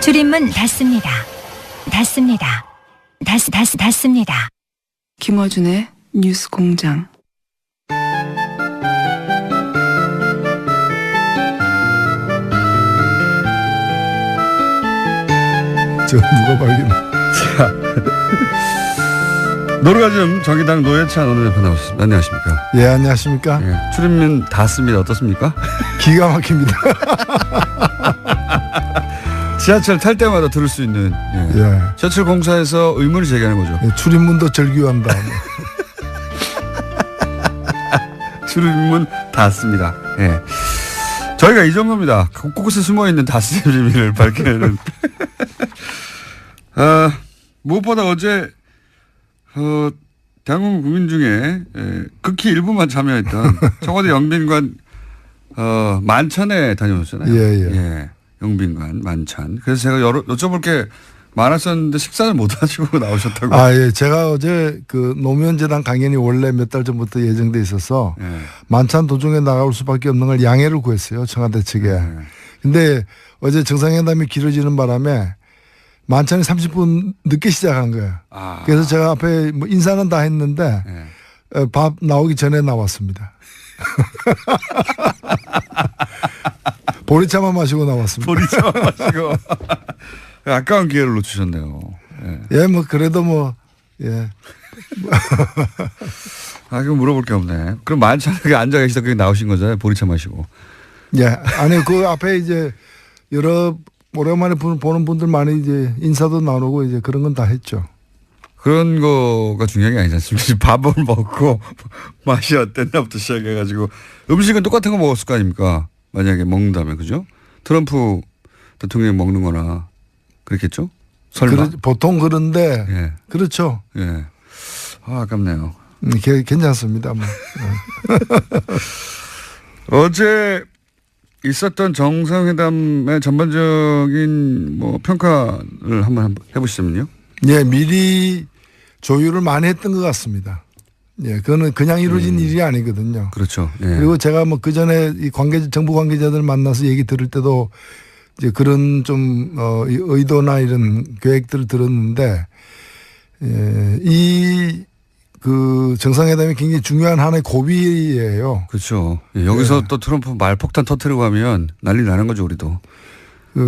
줄임문 닫습니다. 닫습니다. 닫습니다. 김어준의 뉴스 공장. 저 누가 발견? 자, 노르가즘 정의당 노회찬 원내대표 나오셨습니다. 안녕하십니까? 예, 안녕하십니까? 예, 출입문 닫습니다. 어떻습니까? 기가 막힙니다. 지하철 탈 때마다 들을 수 있는 예. 지하철 공사에서 의문을 제기하는 거죠. 예, 출입문도 절규한다. 출입문 닫습니다. 예. 저희가 이 정도입니다. 곳곳에 숨어있는 닫스 비밀을 밝히는. 무엇보다 어제 대한민국 국민 중에 극히 일부만 참여했던 청와대 영빈관 만찬에 다녀오셨잖아요. 예. 영빈관 만찬. 그래서 제가 여쭤볼 게 많았었는데 식사를 못 하시고 나오셨다고. 아, 예. 제가 어제 그 노무현재단 강연이 원래 몇 달 전부터 예정돼 있어서 만찬 도중에 나갈 수밖에 없는 걸 양해를 구했어요. 청와대 측에. 근데 어제 정상회담이 길어지는 바람에 만찬이 30분 늦게 시작한 거예요. 그래서 제가 앞에 뭐 인사는 다 했는데 밥 나오기 전에 나왔습니다. 보리차만 마시고 나왔습니다. 보리차만 마시고. 아까운 기회를 놓치셨네요. 예, 뭐 그래도 뭐 예. 그럼 물어볼 게 없네. 그럼 만찬에 앉아 계시다 그게 나오신 거잖아요. 보리차 마시고. 예, 아니 그 앞에 이제 여러 오랜만에 보는 분들 많이 이제 인사도 나누고 이제 그런 건 다 했죠. 그런 거가 중요한 게 아니지 않습니까? 밥을 먹고 맛이 어땠나부터 시작해가지고 음식은 똑같은 거 먹었을 거 아닙니까? 만약에 먹는다면 그죠? 트럼프 대통령이 먹는 거나 그렇겠죠? 설마? 보통 그런데 예. 그렇죠. 예. 아깝네요. 괜찮습니다. 뭐. 어제 있었던 정상회담의 전반적인 뭐 평가를 한번 해보시자면요. 예, 미리 조율을 많이 했던 것 같습니다. 예, 그거는 그냥 이루어진 일이 아니거든요. 그렇죠. 예. 그리고 제가 뭐 그 전에 이 정부 관계자들 만나서 얘기 들을 때도 이제 그런 좀 의도나 이런 계획들을 들었는데 이 그 정상회담이 굉장히 중요한 하나의 고비예요. 그렇죠. 예, 여기서 또 트럼프 말폭탄 터뜨리고 하면 난리 나는 거죠, 우리도.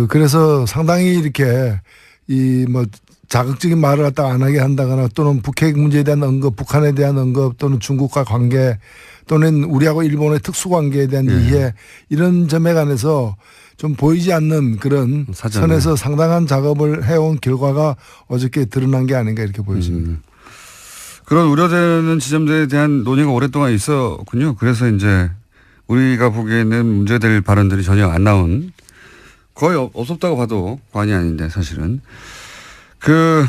그래서 상당히 이렇게 이 뭐 자극적인 말을 갖다 안 하게 한다거나 또는 북핵 문제에 대한 언급, 북한에 대한 언급 또는 중국과 관계 또는 우리하고 일본의 특수관계에 대한 이해 이런 점에 관해서 좀 보이지 않는 그런 선에서 상당한 작업을 해온 결과가 어저께 드러난 게 아닌가 이렇게 보여집니다. 그런 우려되는 지점들에 대한 논의가 오랫동안 있었군요. 그래서 이제 우리가 보기에는 문제될 발언들이 전혀 안 나온 거의 없었다고 봐도 과언이 아닌데 사실은 그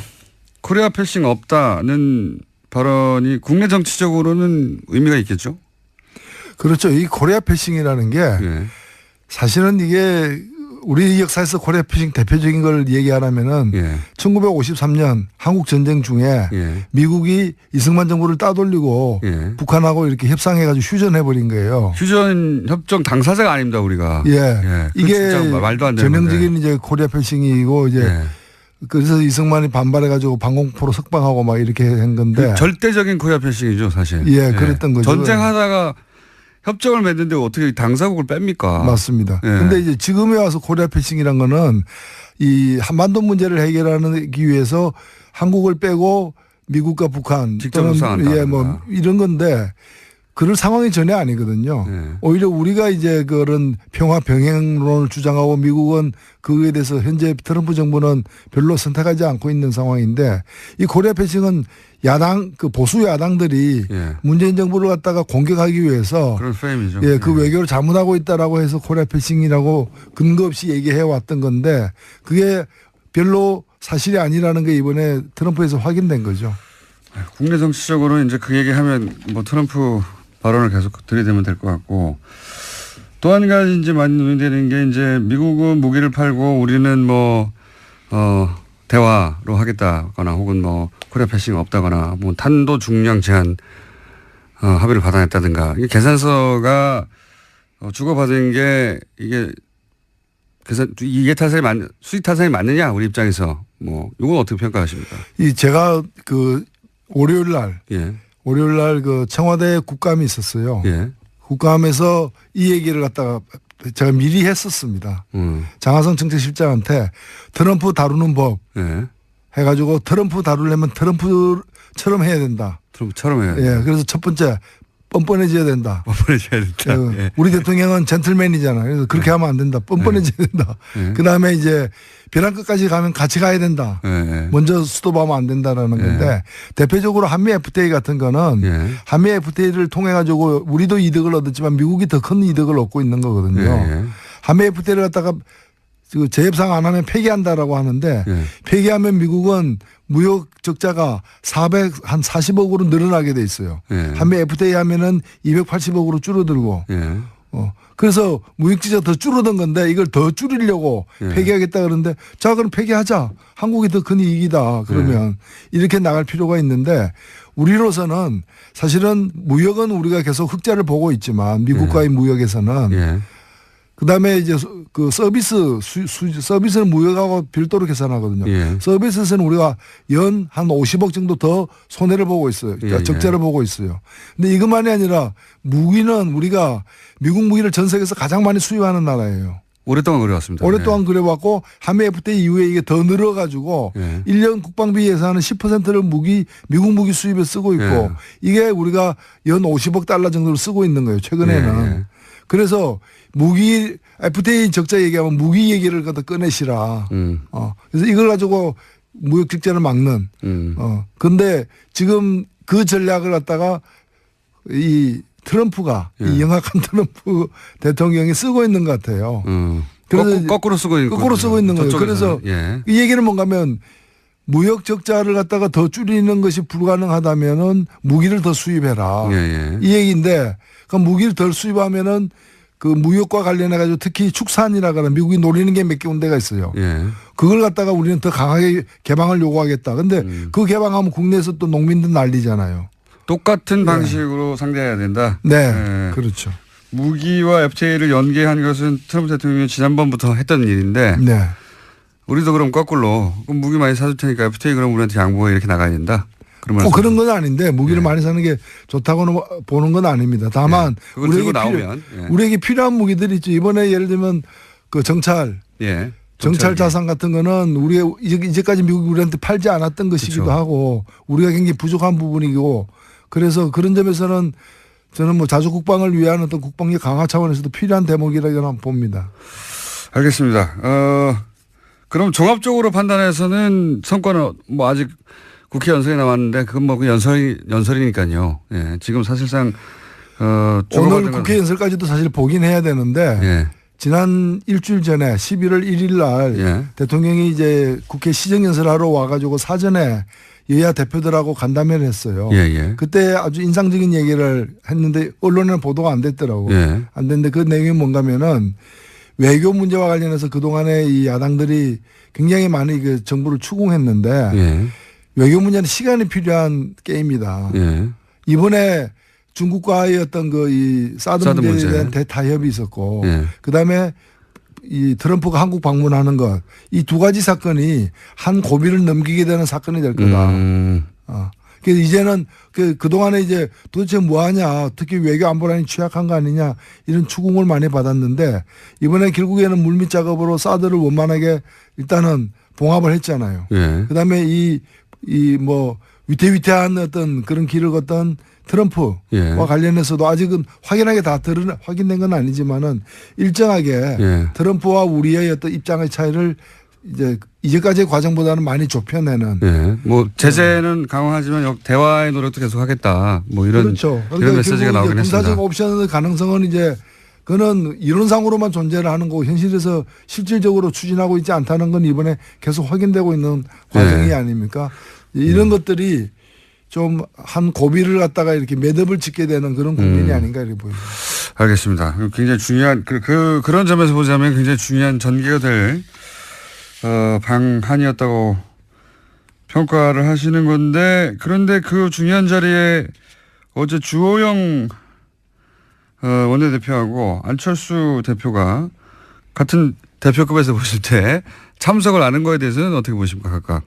코리아 패싱 없다는 발언이 국내 정치적으로는 의미가 있겠죠? 그렇죠. 이 코리아 패싱이라는 게 사실은 이게 우리 역사에서 코리아 패싱 대표적인 걸 얘기하라면은 1953년 한국 전쟁 중에 미국이 이승만 정부를 따돌리고 북한하고 이렇게 협상해가지고 휴전해버린 거예요. 휴전 협정 당사자가 아닙니다 우리가. 이게 말도 안 되는 전형적인 이제 코리아 패싱이고 이제 그래서 이승만이 반발해가지고 방공포로 석방하고 막 이렇게 한 건데. 절대적인 코리아 패싱이죠 사실. 그랬던 거죠. 전쟁하다가 협정을 맺는데 어떻게 당사국을 뺍니까? 맞습니다. 그런데 이제 지금에 와서 코리아 패싱이란 거는 이 한반도 문제를 해결하기 위해서 한국을 빼고 미국과 북한 직접 협상한다. 뭐 이런 건데 그럴 상황이 전혀 아니거든요. 오히려 우리가 이제 그런 평화 병행론을 주장하고 미국은 그거에 대해서 현재 트럼프 정부는 별로 선택하지 않고 있는 상황인데 이 코리아 패싱은 야당 그 보수 야당들이 문재인 정부를 갖다가 공격하기 위해서 그런 프레임이죠. 그 외교를 잘못하고 있다라고 해서 코리아 패싱이라고 근거 없이 얘기해 왔던 건데 그게 별로 사실이 아니라는 게 이번에 트럼프에서 확인된 거죠. 국내 정치적으로 이제 그 얘기하면 뭐 트럼프 발언을 계속 들이대면 될 것 같고 또 한 가지 이제 많이 논의되는 게 이제 미국은 무기를 팔고 우리는 뭐 대화로 하겠다거나 혹은 뭐 코리아 패싱 없다거나 뭐 탄도 중량 제한 합의를 받아냈다든가 이 계산서가 주고받은 게 이게 그래서 이게 수익 타산이 맞느냐 우리 입장에서 뭐 이건 어떻게 평가하십니까? 제가 그 월요일 날 예. 그 청와대 국감이 있었어요. 예. 국감에서 이 얘기를 갖다가 제가 미리 했었습니다. 장하성 정책실장한테 트럼프 다루는 법 예. 해가지고 트럼프 다루려면 트럼프처럼 해야 된다. 트럼프처럼 해야 된다. 예, 그래서 첫 번째 뻔뻔해져야 된다. 뻔뻔해져야 된다. 예. 우리 대통령은 젠틀맨이잖아요. 그래서 그렇게 하면 안 된다. 뻔뻔해져야 된다. 그 다음에 이제 벼랑 끝까지 가면 같이 가야 된다. 먼저 스톱하면 안 된다라는 건데 대표적으로 한미 FTA 같은 거는 한미 FTA를 통해 가지고 우리도 이득을 얻었지만 미국이 더 큰 이득을 얻고 있는 거거든요. 한미 FTA를 갖다가 재협상 안 하면 폐기한다라고 하는데 폐기하면 미국은 무역 적자가 한 40억으로 늘어나게 돼 있어요. 한미 FTA 하면은 280억으로 줄어들고. 그래서 무역지가 더 줄어든 건데 이걸 더 줄이려고 폐기하겠다 그러는데 자 그럼 폐기하자. 한국이 더 큰 이익이다. 그러면 이렇게 나갈 필요가 있는데 우리로서는 사실은 무역은 우리가 계속 흑자를 보고 있지만 미국과의 무역에서는 그다음에 이제 그 서비스는 무역하고 별도로 계산하거든요. 서비스에서는 우리가 연 한 50억 정도 더 손해를 보고 있어요. 그러니까 적자를 보고 있어요. 근데 이것만이 아니라 무기는 우리가 미국 무기를 전 세계에서 가장 많이 수입하는 나라예요. 오랫동안 그래왔습니다. 오랫동안 그래왔고 한미 FTA 이후에 이게 더 늘어가지고 1년 국방비 예산은 10%를 미국 무기 수입에 쓰고 있고 이게 우리가 연 50억 달러 정도를 쓰고 있는 거예요. 최근에는. 그래서 무기 FTA 적자 얘기하면 무기 얘기를 갖다 꺼내시라. 그래서 이걸 가지고 무역 적자를 막는. 근데 지금 그 전략을 갖다가 이 트럼프가 이 영악한 트럼프 대통령이 쓰고 있는 것 같아요. 그래서 거꾸로 쓰고 있는 거예요. 그래서 이 얘기는 뭔가면 무역 적자를 갖다가 더 줄이는 것이 불가능하다면은 무기를 더 수입해라. 이 얘기인데 그 무기를 덜 수입하면은 그 무역과 관련해 가지고 특히 축산이라거나 미국이 노리는 게 몇 개 군데가 있어요. 그걸 갖다가 우리는 더 강하게 개방을 요구하겠다. 근데 그 개방하면 국내에서 또 농민들 난리잖아요. 똑같은 방식으로 상대해야 된다. 네. 그렇죠. 무기와 FTA를 연계한 것은 트럼프 대통령이 지난번부터 했던 일인데 우리도 그럼 거꾸로 그럼 무기 많이 사줄 테니까 FTA 그럼 우리한테 양보해 이렇게 나가야 된다. 그런 건 아닌데 무기를 많이 사는 게 좋다고는 보는 건 아닙니다. 다만 우리에게 필요한 무기들이 있죠. 이번에 예를 들면 그 정찰 자산 같은 거는 우리가 이제까지 미국이 우리한테 팔지 않았던 것이기도 하고 우리가 굉장히 부족한 부분이고 그래서 그런 점에서는 저는 뭐 자주 국방을 위한 어떤 국방력 강화 차원에서도 필요한 대목이라고 봅니다. 알겠습니다. 그럼 종합적으로 판단해서는 성과는 뭐 아직 국회 연설이 남았는데 그건 뭐 그 연설이니까요. 지금 사실상 오늘 국회 연설까지도 사실 보긴 해야 되는데 지난 일주일 전에 11월 1일 날 대통령이 이제 국회 시정연설하러 와가지고 사전에 여야 대표들하고 간담회를 했어요. 그때 아주 인상적인 얘기를 했는데 언론에는 보도가 안 됐더라고. 안 됐는데 그 내용이 뭔가면은 외교 문제와 관련해서 그동안에 이 야당들이 굉장히 많이 그 정부를 추궁했는데 외교 문제는 시간이 필요한 게임이다. 이번에 중국과의 어떤 그 이 사드 문제에 대한 대타협이 있었고 그다음에 이 트럼프가 한국 방문하는 것 이 두 가지 사건이 한 고비를 넘기게 되는 사건이 될 거다. 그래서 이제는 그동안에 이제 도대체 뭐 하냐 특히 외교 안보란이 취약한 거 아니냐 이런 추궁을 많이 받았는데 이번에 결국에는 물밑 작업으로 사드를 원만하게 일단은 봉합을 했잖아요. 그다음에 이 뭐 위태위태한 어떤 그런 길을 걷던 트럼프와 관련해서도 아직은 확연하게 다 확인된 건 아니지만은 일정하게 트럼프와 우리의 어떤 입장의 차이를 이제까지의 과정보다는 많이 좁혀내는. 뭐 제재는 강화하지만 대화의 노력도 계속하겠다. 뭐 이런 그렇죠. 이런 메시지가 나오긴 했습니다. 군사적 옵션의 가능성은 이제 그거는 이론상으로만 존재를 하는 거고 현실에서 실질적으로 추진하고 있지 않다는 건 이번에 계속 확인되고 있는 과정이 아닙니까? 이런 것들이 좀 한 고비를 갖다가 이렇게 매듭을 짓게 되는 그런 국면이 아닌가 이렇게 보입니다. 알겠습니다. 굉장히 중요한 그런 점에서 보자면 굉장히 중요한 전개가 될 방한이었다고 평가를 하시는 건데 그런데 그 중요한 자리에 어제 주호영 원내대표하고 안철수 대표가 같은 대표급에서 보실 때 참석을 안 한 거에 대해서는 어떻게 보십니까 각각?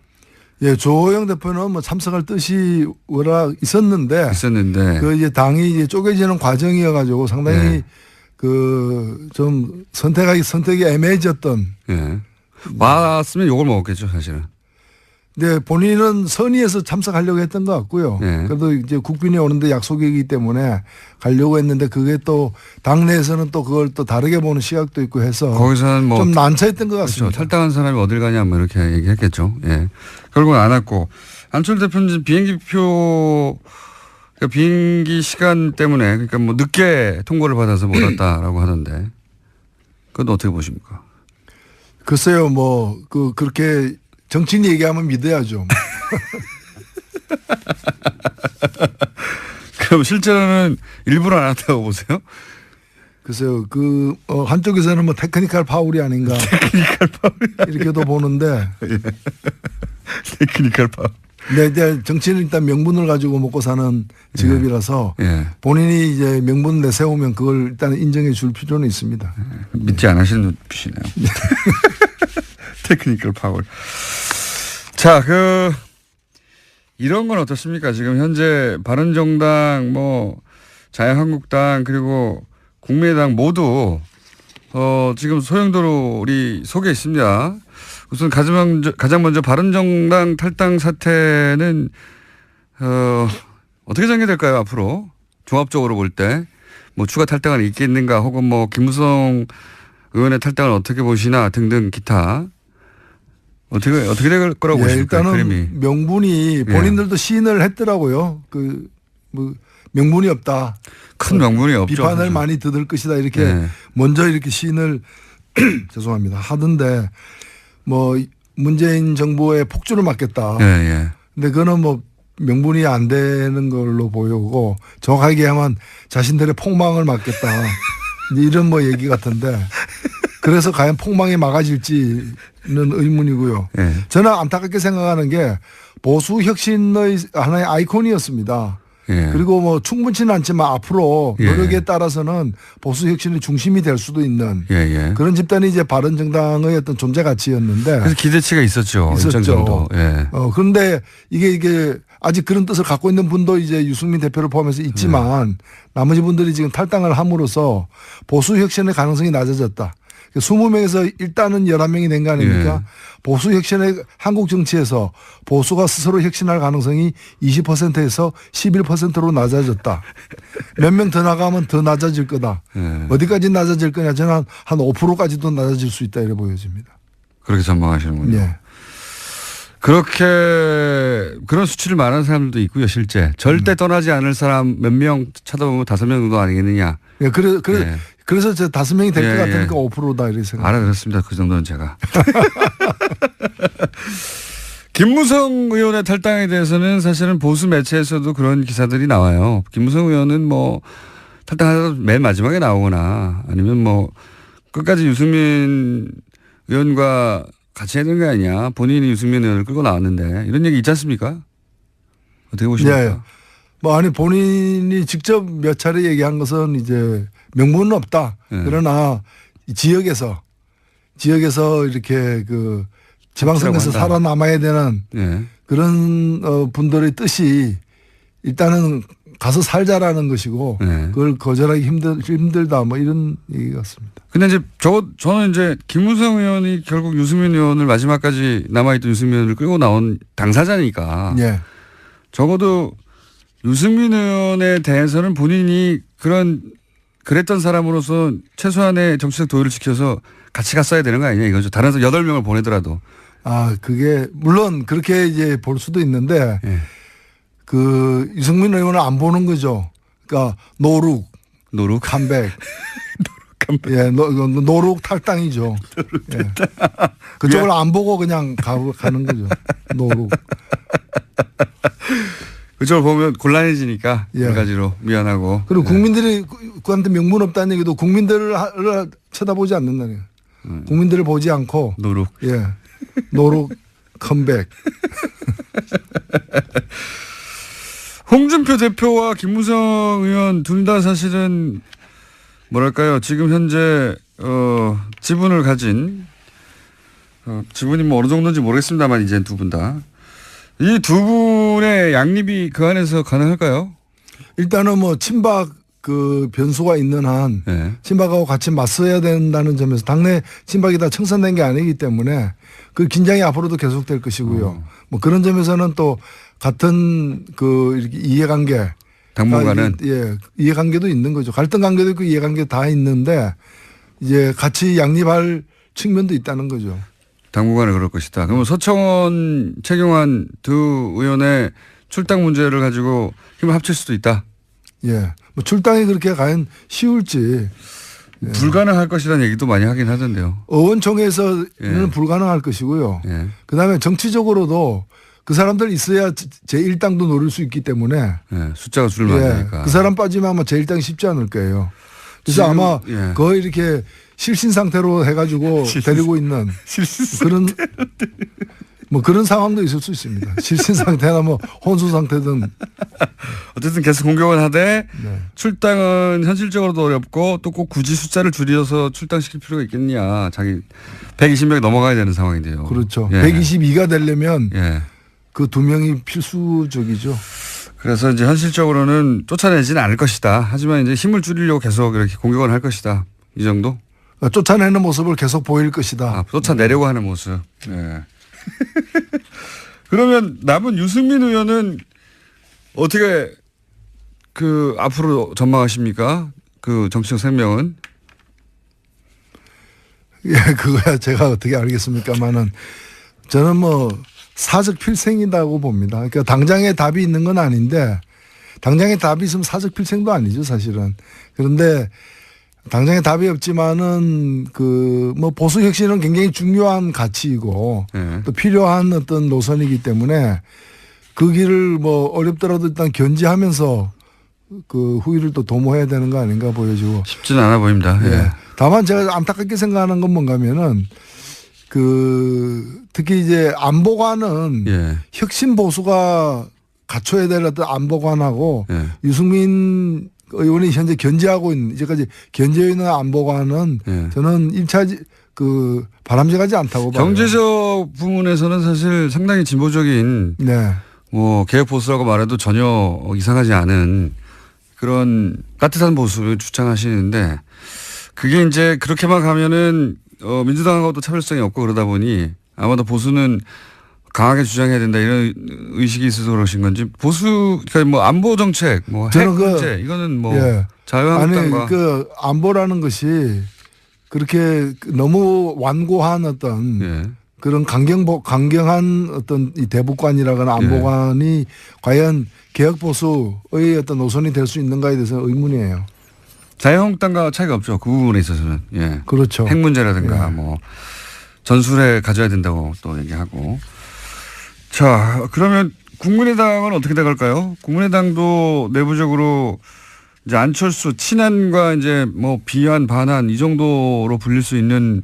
예, 조호영 대표는 뭐 참석할 뜻이 워낙 있었는데 그 이제 당이 이제 쪼개지는 과정이어가지고 상당히 예. 그 좀 선택이 애매해졌던. 예. 왔으면 욕을 먹었겠죠 사실은. 네, 본인은 선의에서 참석하려고 했던 것 같고요. 예. 그래도 이제 국빈이 오는데 약속이기 때문에 가려고 했는데 그게 또 당내에서는 또 그걸 또 다르게 보는 시각도 있고 해서 거기서는 뭐 좀 난처했던 것 그렇죠. 같습니다. 탈당한 사람이 어딜 가냐 뭐 이렇게 얘기했겠죠. 예. 결국은 안 왔고 안철 대표는 비행기표 그러니까 비행기 시간 때문에 그러니까 뭐 늦게 통보를 받아서 못 왔다라고 하던데 그건 어떻게 보십니까? 글쎄요, 뭐 그렇게 정치인 얘기하면 믿어야죠. 그럼 실제로는 일부러 안 왔다고 보세요? 글쎄요, 한쪽에서는 뭐 테크니컬 파울이 아닌가. 테크니컬 파울. 이렇게도 보는데. 테크니컬 파울. 네, 이제 정치는 일단 명분을 가지고 먹고 사는 직업이라서 예. 본인이 이제 명분 내세우면 그걸 일단 인정해 줄 필요는 있습니다. 믿지 않으시는 눈빛이네요. 테크니컬 파울. 자, 이런 건 어떻습니까? 지금 현재 바른정당, 자유한국당 그리고 국민의당 모두 지금 소용돌이 속에 있습니다. 우선 가장 먼저 바른정당 탈당 사태는 어떻게 전개될까요? 앞으로 종합적으로 볼 때 뭐 추가 탈당은 있겠는가 혹은 뭐 김무성 의원의 탈당을 어떻게 보시나 등등 기타 어떻게 될 거라고 보십니까? 일단은 그림이. 명분이 본인들도 시인을 했더라고요. 명분이 없다. 큰 명분이 없죠. 비판을 사실. 많이 듣을 것이다. 이렇게 먼저 이렇게 시인을 죄송합니다. 하던데 뭐 문재인 정부의 폭주를 막겠다. 근데 그거는 뭐 명분이 안 되는 걸로 보이고 정확하게 하면 자신들의 폭망을 막겠다. 이제 이런 뭐 얘기 같은데 그래서 과연 폭망이 막아질지는 의문이고요. 저는 안타깝게 생각하는 게 보수 혁신의 하나의 아이콘이었습니다. 그리고 뭐 충분치는 않지만 앞으로 노력에 따라서는 보수 혁신의 중심이 될 수도 있는 그런 집단이 이제 바른정당의 어떤 존재 가치였는데 그래서 기대치가 있었죠. 일정 정도. 그런데 이게 아직 그런 뜻을 갖고 있는 분도 이제 유승민 대표를 포함해서 있지만 나머지 분들이 지금 탈당을 함으로써 보수 혁신의 가능성이 낮아졌다. 20명에서 일단은 11명이 된 거 아닙니까? 보수 혁신의 한국 정치에서 보수가 스스로 혁신할 가능성이 20%에서 11%로 낮아졌다. 몇 명 더 나가면 더 낮아질 거다. 어디까지 낮아질 거냐? 저는 한 5%까지도 낮아질 수 있다 이렇게 보여집니다. 그렇게 전망하시는군요. 예. 그렇게 그런 수치를 말하는 사람들도 있고요. 실제 절대 떠나지 않을 사람 몇 명 쳐다보면 5명 정도 아니겠느냐. 그래서 저 5명이 될 것 같으니까 5%다 이렇게 생각합니다. 알아들었습니다. 그 정도는 제가. 김무성 의원의 탈당에 대해서는 사실은 보수 매체에서도 그런 기사들이 나와요. 김무성 의원은 뭐 탈당하다 맨 마지막에 나오거나 아니면 뭐 끝까지 유승민 의원과 같이 해야 되는 게 아니냐. 본인이 유승민 의원을 끌고 나왔는데 이런 얘기 있지 않습니까? 어떻게 보십니까? 본인이 직접 몇 차례 얘기한 것은 이제 명분은 없다. 그러나 지역에서 이렇게 지방선거에서 살아남아야 되는 그런 분들의 뜻이 일단은 가서 살자라는 것이고 그걸 거절하기 힘들다 뭐 이런 얘기 같습니다. 근데 이제 저는 이제 김무성 의원이 결국 유승민 의원을 마지막까지 남아있던 유승민 의원을 끌고 나온 당사자니까 적어도 유승민 의원에 대해서는 본인이 그랬던 사람으로서 최소한의 정치적 도의를 지켜서 같이 갔어야 되는 거 아니냐 이거죠. 다른 사람 8명을 보내더라도. 그게 물론 그렇게 이제 볼 수도 있는데 유승민 의원을 안 보는 거죠. 그러니까 노룩 컴백. 노룩 탈당이죠. 그쪽을 안 보고 그냥 가는 거죠. 노룩. 그쪽을 보면 곤란해지니까 여러 가지로 미안하고. 그리고 국민들이 그한테 명분 없다는 얘기도 국민들을 쳐다보지 않는다는 거예요. 국민들을 보지 않고 노룩. 노룩 컴백. 홍준표 대표와 김무성 의원 둘 다 사실은 뭐랄까요. 지금 현재 지분을 가진 지분이 뭐 어느 정도인지 모르겠습니다만 이제 두 분 다. 이 두 분의 양립이 그 안에서 가능할까요? 일단은 뭐 친박 그 변수가 있는 한 네. 친박하고 같이 맞서야 된다는 점에서 당내 친박이 다 청산된 게 아니기 때문에 그 긴장이 앞으로도 계속될 것이고요. 뭐 그런 점에서는 또 같은 그 이렇게 이해관계 당분간은 예, 이해관계도 있는 거죠. 갈등 관계도 있고 이해관계 다 있는데 이제 같이 양립할 측면도 있다는 거죠. 당분간은 그럴 것이다. 그러면 서청원, 최경환 두 의원의 출당 문제를 가지고 힘을 합칠 수도 있다. 예, 뭐 출당이 그렇게 과연 쉬울지 불가능할 것이라는 얘기도 많이 하긴 하던데요. 의원총회에서는 예. 불가능할 것이고요. 예. 그다음에 정치적으로도 그 사람들 있어야 제1당도 노릴 수 있기 때문에 예. 숫자가 줄면 안 되니까. 그 사람 빠지면 아마 제1당이 쉽지 않을 거예요. 그래서 지금, 아마 예. 거의 이렇게 실신 상태로 해가지고 데리고 있는 그런 뭐 그런 상황도 있을 수 있습니다. 실신 상태나 뭐 혼수 상태든. 어쨌든 계속 공격을 하되 네. 출당은 현실적으로도 어렵고 또 꼭 굳이 숫자를 줄여서 출당시킬 필요가 있겠냐. 자기 120명이 넘어가야 되는 상황인데요. 그렇죠. 예. 122가 되려면 예. 그 두 명이 필수적이죠. 그래서 이제 현실적으로는 쫓아내지는 않을 것이다. 하지만 이제 힘을 줄이려고 계속 이렇게 공격을 할 것이다. 이 정도? 쫓아내는 모습을 계속 보일 것이다. 아, 쫓아내려고 하는 모습. 네. 그러면 남은 유승민 의원은 어떻게 그 앞으로 전망하십니까? 그 정치적 생명은? 예, 그거야 제가 어떻게 알겠습니까만은 저는 뭐 사적 필생이라고 봅니다. 그러니까 당장에 답이 있는 건 아닌데 당장에 답이 있으면 사적 필생도 아니죠, 사실은. 그런데 당장에 답이 없지만은 그 뭐 보수 혁신은 굉장히 중요한 가치이고 네. 또 필요한 어떤 노선이기 때문에 그 길을 뭐 어렵더라도 일단 견지하면서 그 후위를 또 도모해야 되는 거 아닌가 보여지고. 쉽지는 않아 보입니다. 예. 예. 다만 제가 안타깝게 생각하는 건 뭔가면은 그 특히 이제 안보관은 예. 혁신 보수가 갖춰야 될 어떤 안보관하고 예. 유승민 의원이 현재 견제하고 있는 이제까지 견제해 있는 안보관은 예. 저는 1차 그 바람직하지 않다고 봐요. 경제적 부분에서는 사실 상당히 진보적인 네. 뭐 개혁 보수라고 말해도 전혀 이상하지 않은 그런 따뜻한 보수를 주창하시는데 그게 이제 그렇게만 가면은 민주당하고도 차별성이 없고 그러다 보니 아마도 보수는 강하게 주장해야 된다 이런 의식이 있어서 그러신 건지 보수 그러니까 뭐 안보 정책 뭐 핵 문제 이거는 뭐 예. 자유한국당과 아니 그 안보라는 것이 그렇게 너무 완고한 어떤 예. 그런 강경한 어떤 이 대북관이라거나 안보관이 과연 개혁 보수의 어떤 노선이 될 수 있는가에 대해서 의문이에요. 자유한국당과 차이가 없죠. 그 부분에 있어서는. 예. 그렇죠. 핵 문제라든가 예. 뭐 전술에 가져야 된다고 또 얘기하고. 자, 그러면 국민의당은 어떻게 돼갈까요? 국민의당도 내부적으로 이제 안철수 친한과 이제 뭐 비한 반한 이 정도로 불릴 수 있는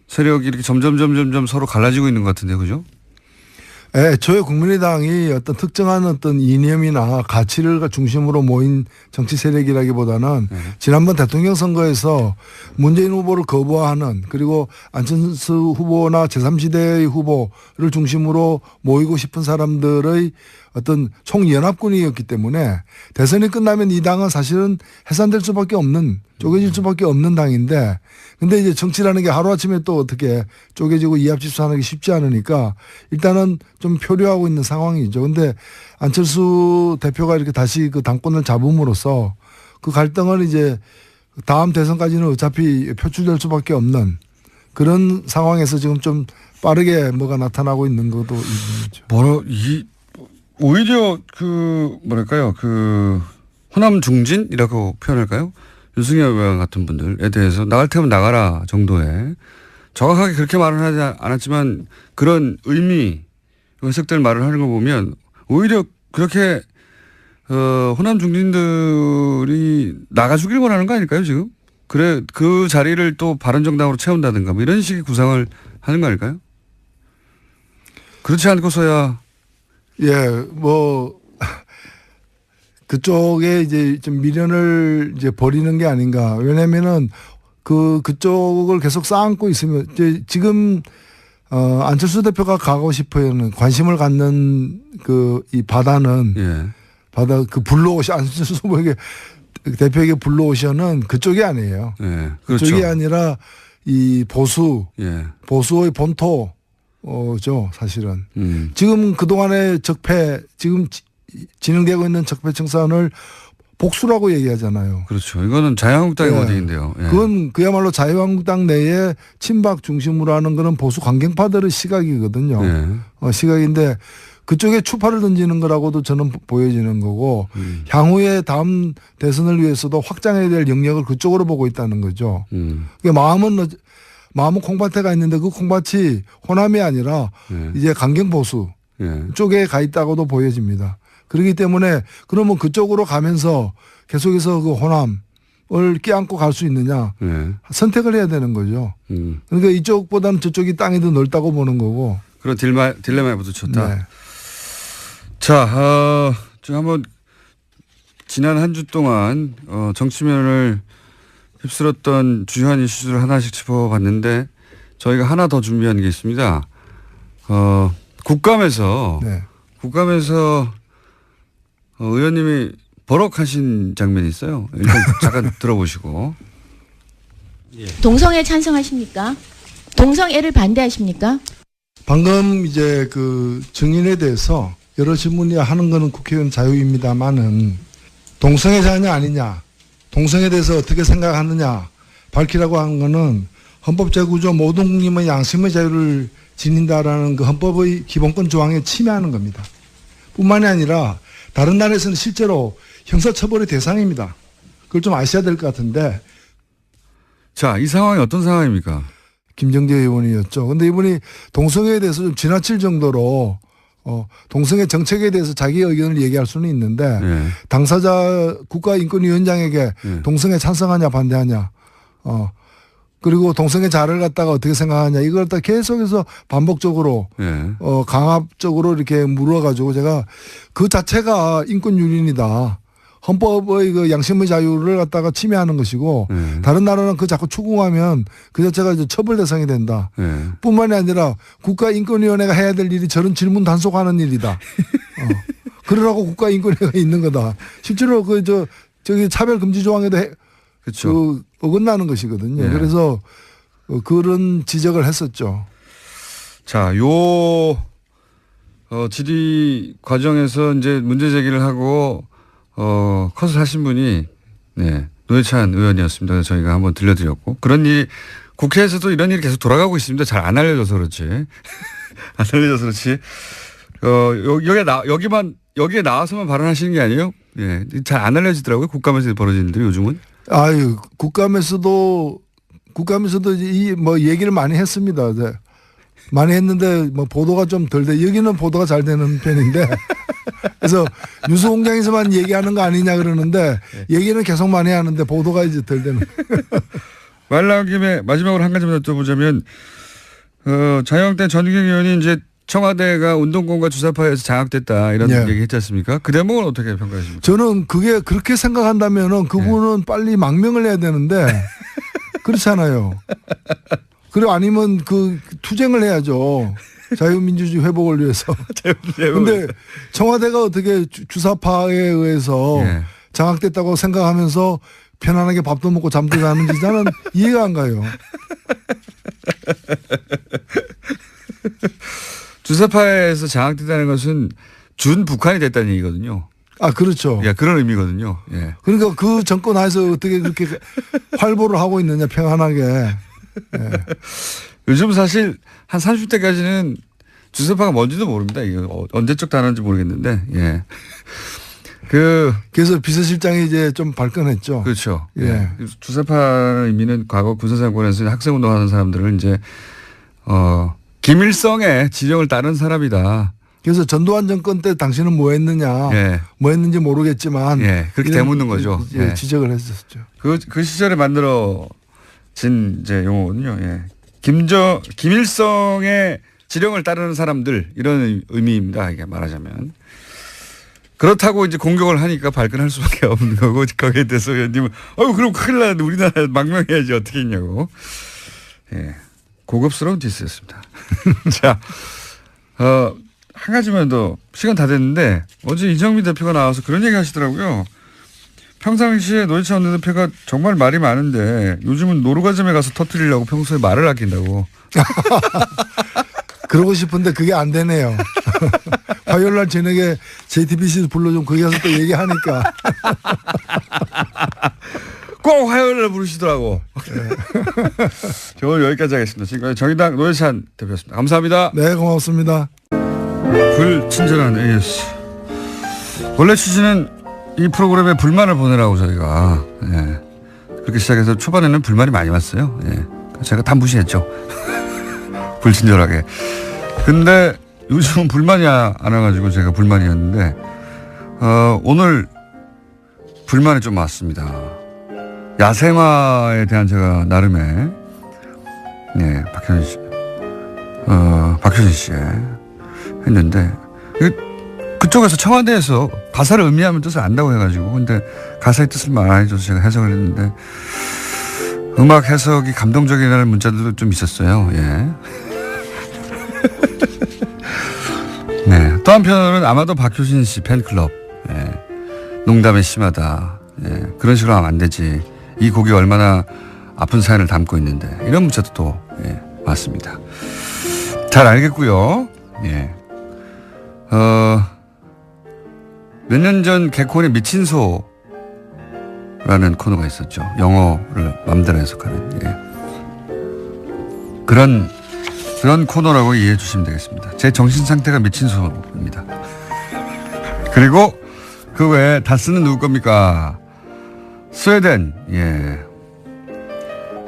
세력이 이렇게 점점 서로 갈라지고 있는 것 같은데, 그죠? 예, 저의 국민의당이 어떤 특정한 어떤 이념이나 가치를 중심으로 모인 정치 세력이라기보다는 지난번 대통령 선거에서 문재인 후보를 거부하는 그리고 안철수 후보나 제3지대의 후보를 중심으로 모이고 싶은 사람들의 어떤 총연합군이었기 때문에 대선이 끝나면 이 당은 사실은 해산될 수밖에 없는 쪼개질 수밖에 없는 당인데 근데 이제 정치라는 게 하루아침에 또 어떻게 쪼개지고 이합집산하기 쉽지 않으니까 일단은 좀 표류하고 있는 상황이죠. 근데 안철수 대표가 이렇게 다시 그 당권을 잡음으로써 그 갈등은 이제 다음 대선까지는 어차피 표출될 수밖에 없는 그런 상황에서 지금 좀 빠르게 뭐가 나타나고 있는 것도 있는 거죠. 오히려 그 뭐랄까요 그 호남 중진이라고 표현할까요? 윤석열 의원 같은 분들에 대해서 나갈 테면 나가라 정도의 정확하게 그렇게 말은 하지 않았지만 그런 의미 해석될 말을 하는 거 보면 오히려 그렇게 호남 중진들이 나가주길 원하는 거 아닐까요 지금? 그래 그 자리를 또 바른정당으로 채운다든가 뭐 이런 식의 구상을 하는 거 아닐까요? 그렇지 않고서야 예, 뭐 그쪽에 이제 좀 미련을 이제 버리는 게 아닌가. 왜냐면은 그쪽을 계속 쌓고 있으면 이제 지금 안철수 대표가 가고 싶어하는 관심을 갖는 이 바다는 예. 바다 그 블루오션 안철수 후보에게 대표에게 블루오션은 그쪽이 아니에요. 예. 그렇죠. 그쪽이 아니라 이 예. 보수의 본토죠 사실은. 지금 그동안의 지금 진행되고 있는 적폐 청산을 복수라고 얘기하잖아요. 그렇죠. 이거는 자유한국당의 워딩인데요. 예. 그건 그야말로 자유한국당 내에 친박 중심으로 하는 거는 보수 강경파들의 시각이거든요. 예. 시각인데 그쪽에 추파를 던지는 거라고도 저는 보여지는 거고 향후에 다음 대선을 위해서도 확장해야 될 영역을 그쪽으로 보고 있다는 거죠. 그러니까 마음은 콩밭에가 있는데 그 콩밭이 호남이 아니라 이제 강경보수 쪽에 가 있다고도 보여집니다. 그렇기 때문에 그러면 그쪽으로 가면서 계속해서 그 호남을 껴안고 갈 수 있느냐 선택을 해야 되는 거죠. 그러니까 이쪽보다는 저쪽이 땅이 더 넓다고 보는 거고. 그런 딜레마에 부딪혔다. 네. 자, 지금 한번 지난 한 주 동안 정치면을 휩쓸었던 주요한 이슈들을 하나씩 짚어봤는데 저희가 하나 더 준비한 게 있습니다. 국감에서 의원님이 버럭하신 장면이 있어요. 일단 잠깐 들어보시고. 동성애 찬성하십니까? 동성애를 반대하십니까? 방금 이제 그 증인에 대해서 여러 질문이 하는 거는 국회의원 자유입니다만은 동성애자냐 아니냐, 동성애에 대해서 어떻게 생각하느냐 밝히라고 하는 거는 헌법 제9조 모든 국민의 양심의 자유를 지닌다라는 그 헌법의 기본권 조항에 침해하는 겁니다. 뿐만이 아니라 다른 나라에서는 실제로 형사처벌의 대상입니다. 그걸 좀 아셔야 될 것 같은데. 자, 이 상황이 어떤 상황입니까? 김정재 의원이었죠. 근데 이분이 동성애에 대해서 좀 지나칠 정도로 동성애 정책에 대해서 자기 의견을 얘기할 수는 있는데 당사자 국가인권위원장에게 동성애 찬성하냐 반대하냐 그리고 동성애자를 갖다가 어떻게 생각하냐 이걸 갖다 계속해서 반복적으로 강압적으로 이렇게 물어가지고 제가 그 자체가 인권유린이다. 헌법의 그 양심의 자유를 갖다가 침해하는 것이고 다른 나라는 그 자꾸 추궁하면 그 자체가 이제 처벌 대상이 된다. 뿐만이 아니라 국가인권위원회가 해야 될 일이 저런 질문 단속하는 일이다. 그러라고 국가인권위가 있는 거다. 실제로 저기 차별금지 조항에도 그렇죠. 어긋나는 것이거든요. 그래서 그런 지적을 했었죠. 자, 질의 과정에서 이제 문제 제기를 하고 컷을 하신 분이 노회찬 의원이었습니다. 그래서 저희가 한번 들려드렸고 그런 일이 국회에서도 이런 일이 계속 돌아가고 있습니다. 잘 안 알려져서 그렇지. 안 알려져서 그렇지. 여기에 나와서만 발언하시는 게 아니에요. 잘 안 알려지더라고요. 국감에서 벌어지는 일들이 요즘은. 아유, 국감에서도 얘기를 많이 했습니다. 많이 했는데 보도가 좀 덜 돼. 여기는 보도가 잘 되는 편인데. 그래서 뉴스공장에서만 얘기하는 거 아니냐 그러는데 얘기는 계속 많이 하는데 보도가 이제 덜 되는. 말 나온 김에 마지막으로 한 가지만 여쭤보자면 자유한국당 전유경 의원이 이제 청와대가 운동권과 주사파에서 장악됐다 이런 얘기 했지 않습니까? 그 대목은 어떻게 평가하십니까? 저는 그게 그렇게 생각한다면은 그분은 빨리 망명을 해야 되는데 그렇잖아요. 그리고 아니면 그 투쟁을 해야죠. 자유민주주의 회복을 위해서. 그런데 청와대가 어떻게 주사파에 의해서 장악됐다고 생각하면서 편안하게 밥도 먹고 잠도 자는지 저는 이해가 안 가요. 주사파에서 장악됐다는 것은 준 북한이 됐다는 얘기거든요. 아, 그렇죠. 그런 의미거든요. 그러니까 그 정권 하에서 어떻게 그렇게 활보를 하고 있느냐, 평안하게. 요즘 사실 한 30대까지는 주사파가 뭔지도 모릅니다. 이게 언제적 단어인지 모르겠는데, 그래서 비서실장이 이제 좀 발끈했죠. 그렇죠. 주사파의 의미는 과거 군사정권에서 학생운동하는 사람들을 이제, 김일성의 지령을 따른 사람이다. 그래서 전두환 정권 때 당신은 뭐 했느냐, 뭐 했는지 모르겠지만. 그렇게 되묻는 거죠. 지적을 했었죠. 그 시절에 만들어진 이제 용어거든요. 김일성의 지령을 따르는 사람들 이런 의미입니다. 이게 말하자면. 그렇다고 이제 공격을 하니까 발끈할 수밖에 없는 거고 거기에 대해서 의원님은 그럼 큰일 나는데 우리나라 망명해야지 어떻게 했냐고. 예. 고급스러운 디스였습니다. 자, 한 가지만 더 시간 다 됐는데 어제 이정미 대표가 나와서 그런 얘기 하시더라고요. 평상시에 노회찬 원내대표가 정말 말이 많은데 요즘은 노루가즘에 가서 터뜨리려고 평소에 말을 아낀다고. 그러고 싶은데 그게 안 되네요. 화요일 날 저녁에 JTBC 불러좀 거기 가서 또 얘기하니까. 꼭 화요일 날 부르시더라고. 저 오늘 여기까지 하겠습니다. 지금까지 정의당 노회찬 대표였습니다. 감사합니다. 네, 고맙습니다. 불친절한 AS. 원래 취지는 이 프로그램에 불만을 보내라고 저희가 그렇게 시작해서 초반에는 불만이 많이 왔어요. 제가 다 무시했죠. 불친절하게. 근데 요즘은 불만이 안 와가지고 제가 불만이었는데 오늘 불만이 좀 왔습니다. 야생화에 대한 제가 나름의 박효진 씨 했는데 그쪽에서 청와대에서 가사를 의미하는 뜻을 안다고 해가지고 근데 가사의 뜻을 말 안 해줘서 제가 해석을 했는데 음악 해석이 감동적이라는 문자들도 좀 있었어요. 네. 또 한편으로는 아마도 박효신 씨 팬클럽 농담에 심하다. 그런 식으로 하면 안 되지. 이 곡이 얼마나 아픈 사연을 담고 있는데 이런 문자도 또 왔습니다. 잘 알겠고요. 몇 년 전 개콘의 미친 소라는 코너가 있었죠. 영어를 마음대로 해석하는 그런 코너라고 이해해 주시면 되겠습니다. 제 정신 상태가 미친 소입니다. 그리고 그 외에 다스는 누구 겁니까? 스웨덴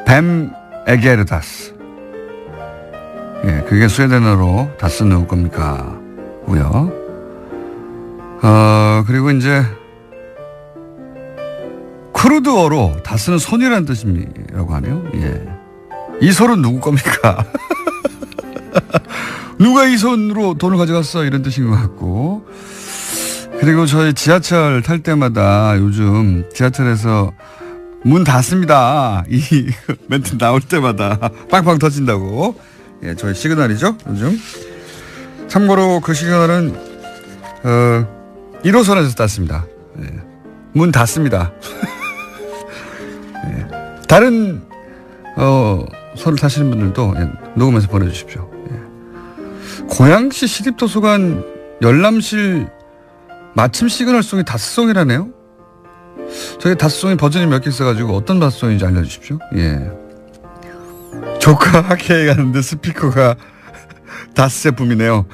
뱀 에게르다스 그게 스웨덴어로 다스는 누구 겁니까? 고요. 그리고 이제 크루드어로 다스는 손이라는 뜻이라고 하네요. 이 손은 누구 겁니까? 누가 이 손으로 돈을 가져갔어? 이런 뜻인 것 같고. 그리고 저희 지하철 탈 때마다 요즘 지하철에서 문 닫습니다. 이 멘트 나올 때마다 빵빵 터진다고. 저희 시그널이죠, 요즘. 참고로 그 시그널은 1호선에서 땄습니다. 문 닫습니다. 다른 선을 타시는 분들도 녹음해서 보내주십시오. 고양시 시립도서관 열람실 마침 시그널송이 다스송이라네요. 저희 다스송이 버전이 몇 개 있어가지고 어떤 다스송인지 알려주십시오. 조카 학회에 가는데 스피커가 다스 제품이네요.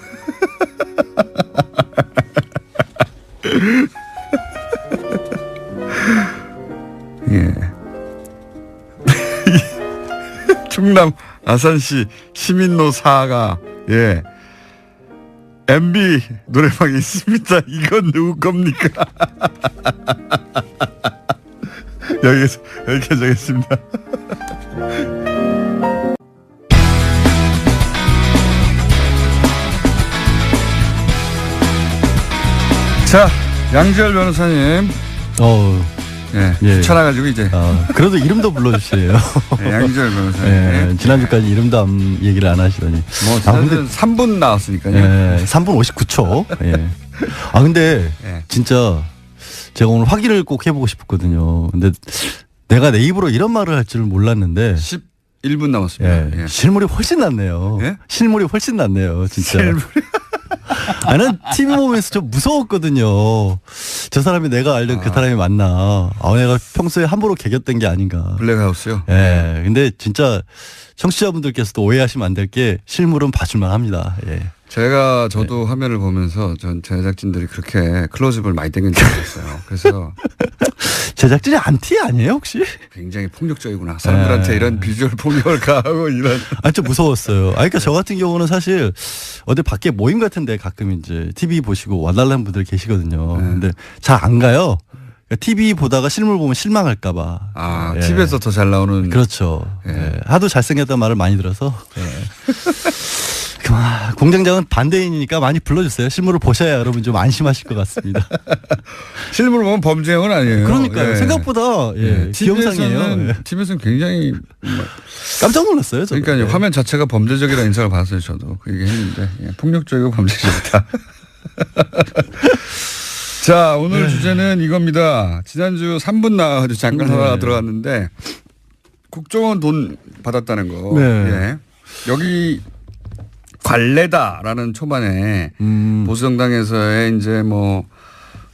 충남 아산시 시민로 4가 MB 노래방이 있습니다. 이건 누구 겁니까? 여기까지 하겠습니다. 자, 양지열 변호사님. 추천해가지고 이제. 그래도 이름도 불러주세요. 양지열 변호사님. 지난주까지 이름도 얘기를 안 하시더니. 지난주는 3분 나왔으니까요. 3분 59초. 근데 진짜 제가 오늘 확인을 꼭 해보고 싶었거든요. 근데 내가 내 입으로 이런 말을 할 줄은 몰랐는데. 11분 남았습니다. 실물이 훨씬 낫네요. 실물이 훨씬 낫네요. 진짜. 나는 TV 보면서 좀 무서웠거든요. 저 사람이 내가 알던 그 사람이 맞나. 내가 평소에 함부로 개겼던 게 아닌가. 블랙하우스요? 근데 진짜 청취자분들께서도 오해하시면 안 될 게 실물은 봐줄만 합니다. 저도 화면을 보면서 전 제작진들이 그렇게 클로즈업을 많이 당긴 적이 있어요. 그래서 제작진이 안티 아니에요 혹시? 굉장히 폭력적이구나. 사람들한테 이런 비주얼 폭력을 가하고 이런. 좀 무서웠어요. 그러니까 저 같은 경우는 사실 어디 밖에 모임 같은데 가끔 이제 TV 보시고 와달라는 분들 계시거든요. 근데 잘 안 가요. TV 보다가 실물 보면 실망할까봐. TV에서 더 잘 나오는. 그렇죠. 하도 잘생겼다는 말을 많이 들어서. 공장장은 반대인이니까 많이 불러주세요. 실물을 보셔야 여러분 좀 안심하실 것 같습니다. 실물을 보면 범죄형은 아니에요. 그러니까요. 예. 생각보다 귀염상이에요. 예. TV에서는 굉장히 깜짝 놀랐어요. 저도. 그러니까 예. 화면 자체가 범죄적이라는 인상을 받았어요. 저도 그 얘기 했는데 폭력적이고 범죄적이다. 자, 오늘 주제는 이겁니다. 지난주 3분 나와가지고 잠깐 하다가 들어갔는데 국정원 돈 받았다는 거. 네. 예. 여기 관례다라는 초반에 보수정당에서의 이제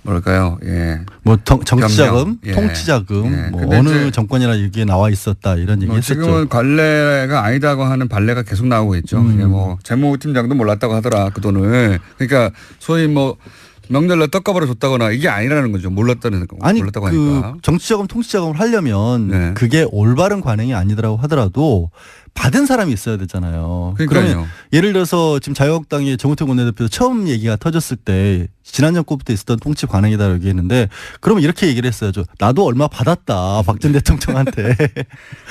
뭐랄까요. 예. 뭐 정치자금, 예. 통치자금, 예. 뭐 근데 어느 이제 정권이나 여기에 나와 있었다 이런 얘기 했었죠. 지금은 관례가 아니다고 하는 발례가 계속 나오고 있죠. 예, 뭐 재무팀장도 몰랐다고 하더라 그 돈을. 그러니까 소위 뭐 명절날 떡값으로 줬다거나 이게 아니라는 거죠. 몰랐다는 거. 아니 몰랐다고 그 하니까. 정치자금, 통치자금을 하려면 네. 그게 올바른 관행이 아니더라고 하더라도 받은 사람이 있어야 되잖아요. 그러니까요. 그러면 예를 들어서 지금 자유한국당의 정우택 원내대표 처음 얘기가 터졌을 때 지난 정권부터 있었던 통치 관행이다 얘기했는데 그러면 이렇게 얘기를 했어야죠. 나도 얼마 받았다 박 전 대통령한테.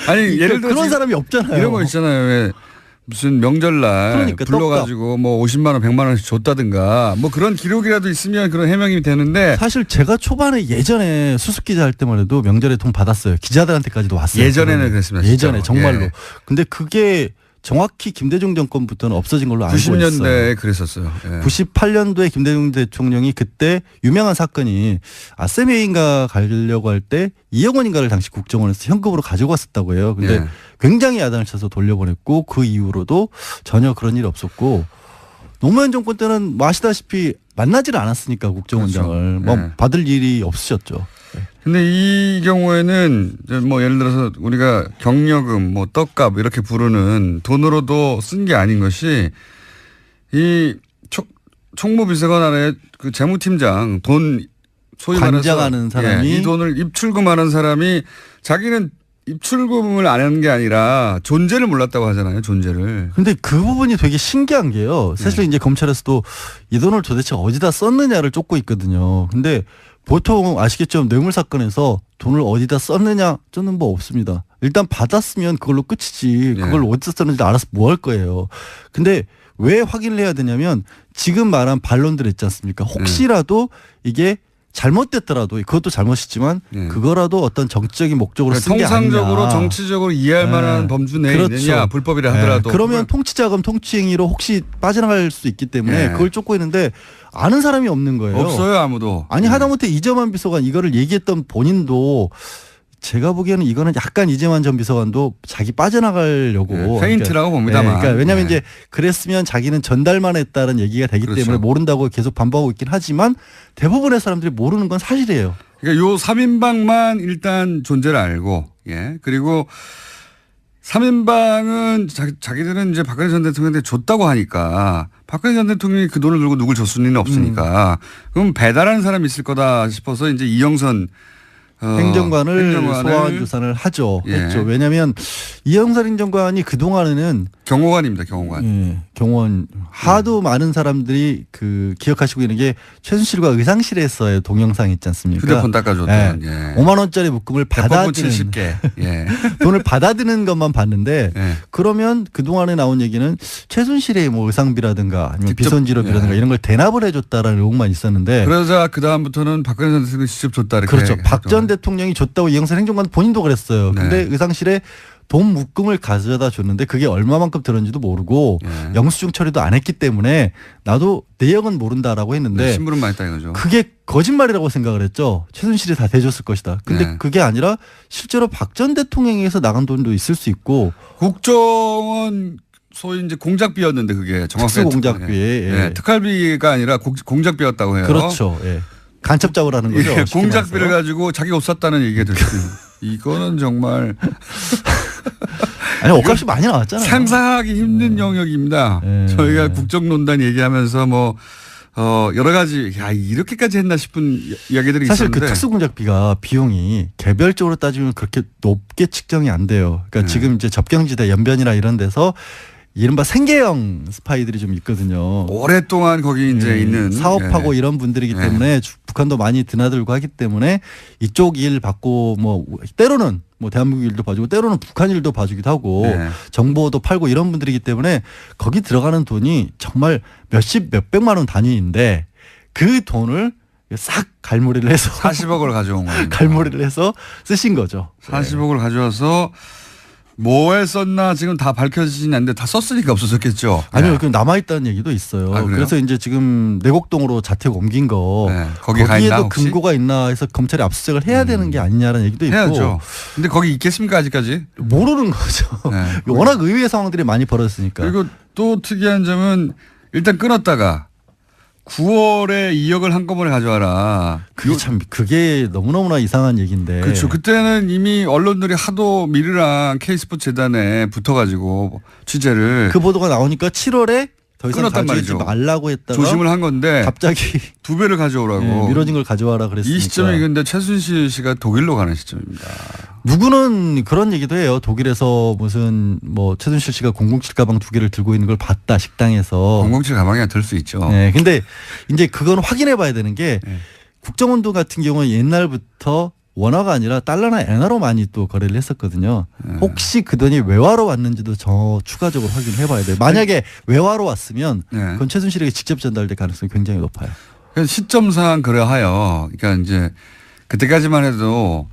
아니 예를 들어 그런 사람이 없잖아요. 이런 거 있잖아요. 왜 무슨 명절날 그러니까 불러가지고 뭐 50만 원, 100만 원씩 줬다든가 뭐 그런 기록이라도 있으면 그런 해명이 되는데 사실 제가 초반에 예전에 수습기자 할 때만 해도 명절에 돈 받았어요. 기자들한테까지도 왔어요. 예전에는 그랬습니다. 예전에 진짜로. 정말로. 예. 근데 그게 정확히 김대중 정권부터는 없어진 걸로 알고 있어요. 90년대에 그랬었어요. 예. 98년도에 김대중 대통령이 그때 유명한 사건이 아세메인가 가려고 할 때 2억 원인가를 당시 국정원에서 현금으로 가지고 왔었다고 해요. 근데 예. 굉장히 야단을 쳐서 돌려보냈고 그 이후로도 전혀 그런 일이 없었고 노무현 정권 때는 뭐 아시다시피 만나질 않았으니까 국정원장을 그렇죠. 뭐 예. 받을 일이 없으셨죠. 근데 이 경우에는 이제 뭐 예를 들어서 우리가 경력금, 뭐 떡값 이렇게 부르는 돈으로도 쓴 게 아닌 것이 이 총무비서관 아래 그 재무팀장 돈 소위 말해서 관장하는 사람이 이 돈을 입출금하는 사람이 자기는 입출금을 안 하는 게 아니라 존재를 몰랐다고 하잖아요. 존재를. 근데 그 부분이 되게 신기한 게요. 사실 이제 검찰에서도 이 돈을 도대체 어디다 썼느냐를 쫓고 있거든요. 근데 보통 아시겠죠? 뇌물 사건에서 돈을 어디다 썼느냐 저는 뭐 없습니다. 일단 받았으면 그걸로 끝이지. 그걸 어디다 썼는지 알아서 뭐 할 거예요. 근데 왜 확인을 해야 되냐면 지금 말한 반론들 있지 않습니까? 혹시라도 이게 잘못됐더라도 그것도 잘못이지만 그거라도 어떤 정치적인 목적으로 쓴 게 아니냐. 통상적으로 정치적으로 이해할 만한 범주 내에 그렇죠. 있느냐 불법이라 하더라도. 그러면 통치자금 통치행위로 혹시 빠져나갈 수 있기 때문에 그걸 쫓고 있는데 아는 사람이 없는 거예요. 없어요 아무도. 아니 하다못해 이재만 비서관 이거를 얘기했던 본인도 제가 보기에는 이거는 약간 이재만 전 비서관도 자기 빠져나가려고 페인트라고 봅니다만. 그러니까 왜냐하면 이제 그랬으면 자기는 전달만 했다는 얘기가 되기 그렇죠. 때문에 모른다고 계속 반복하고 있긴 하지만 대부분의 사람들이 모르는 건 사실이에요. 그러니까 요 3인방만 일단 존재를 알고 그리고 3인방은 자기들은 이제 박근혜 전 대통령한테 줬다고 하니까 박근혜 전 대통령이 그 돈을 들고 누굴 줬을 리는 없으니까 그럼 배달하는 사람이 있을 거다 싶어서 이제 이영선 행정관을 소환 조사를 하죠. 했죠. 왜냐하면 이영선 행정관이 그 동안에는 경호관입니다. 경호관. 경호원 하도 많은 사람들이 그 기억하시고 있는 게 최순실과 의상실에서의 동영상 있지 않습니까? 휴대폰 닦아줬던. 5만 원짜리 묶음을 받아드는 70개. 돈을 받아드는 것만 봤는데 그러면 그 동안에 나온 얘기는 최순실의 뭐 의상비라든가 아니면 비선지럽이라든가 이런 걸 대납을 해줬다라는 의혹만 있었는데. 그러자 그 다음부터는 박근혜 전 대통령이 직접 줬다 이렇게. 그렇죠. 박 전 대통령이 줬다고 이영선 행정관 본인도 그랬어요. 근데 의상실에 돈 묶음을 가져다 줬는데 그게 얼마만큼 들었는지도 모르고 영수증 처리도 안 했기 때문에 나도 내역은 모른다라고 했는데 심부름만 했다 이거죠. 그게 거짓말이라고 생각을 했죠. 최순실이 다 대줬을 것이다. 근데 그게 아니라 실제로 박 전 대통령에서 나간 돈도 있을 수 있고 국정원 소위 이제 공작비였는데 그게 정확하게 특수공작비 특활비가 아니라 공작비였다고 해요. 그렇죠. 간첩 작업을 하는 거죠. 공작비를 가지고 자기가 옷 샀다는 얘기가 들었어요. 이거는 정말 아니 옷값이 많이 나왔잖아요. 상상하기 힘든 영역입니다. 저희가 국정농단 얘기하면서 뭐 여러 가지 야 이렇게까지 했나 싶은 이야기들이 사실 있었는데 그 특수공작비가 비용이 개별적으로 따지면 그렇게 높게 측정이 안 돼요. 그러니까 지금 이제 접경지대 연변이나 이런 데서 이른바 생계형 스파이들이 좀 있거든요. 오랫동안 거기 이제 있는 사업하고 이런 분들이기 때문에 북한도 많이 드나들고 하기 때문에 이쪽 일 받고 뭐 때로는 뭐 대한민국 일도 봐주고 때로는 북한 일도 봐주기도 하고 정보도 팔고 이런 분들이기 때문에 거기 들어가는 돈이 정말 몇백만 원 단위인데 그 돈을 싹 갈무리를 해서 40억을 가져온 거예요. 갈무리를 해서 쓰신 거죠. 40억을 가져와서 뭐에 썼나 지금 다 밝혀지진 않는데 다 썼으니까 없어졌겠죠. 아니요, 그 남아있다는 얘기도 있어요. 그래서 이제 지금 내곡동으로 자택 옮긴 거 거기에도 근거가 있나 해서 검찰이 압수수색을 해야 되는 게 아니냐라는 얘기도 있고. 해야죠. 근데 거기 있겠습니까 아직까지? 모르는 거죠. 워낙 의외의 상황들이 많이 벌어졌으니까. 그리고 또 특이한 점은 일단 끊었다가 9월에 2억을 한꺼번에 가져와라. 그게 너무너무나 이상한 얘기인데. 그렇죠. 그때는 이미 언론들이 하도 미르랑 K스포츠 재단에 붙어가지고 취재를. 그 보도가 나오니까 7월에 더 이상 가져오지 말라고 했다가 조심을 한 건데 갑자기 2배를 가져오라고. 미뤄진 걸 가져와라 그랬으니까. 이 시점이 근데 최순실 씨가 독일로 가는 시점입니다. 누구는 그런 얘기도 해요. 독일에서 무슨 뭐 최순실 씨가 007 가방 2개를 들고 있는 걸 봤다 식당에서. 007 가방이야 들 수 있죠. 네, 근데 이제 그건 확인해 봐야 되는 게 국정원도 같은 경우는 옛날부터 원화가 아니라 달러나 엔화로 많이 또 거래를 했었거든요. 혹시 그 돈이 외화로 왔는지도 추가적으로 확인해 봐야 돼요. 만약에 외화로 왔으면 그건 최순실에게 직접 전달될 가능성이 굉장히 높아요. 시점상 그러하여 그러니까 이제 그때까지만 해도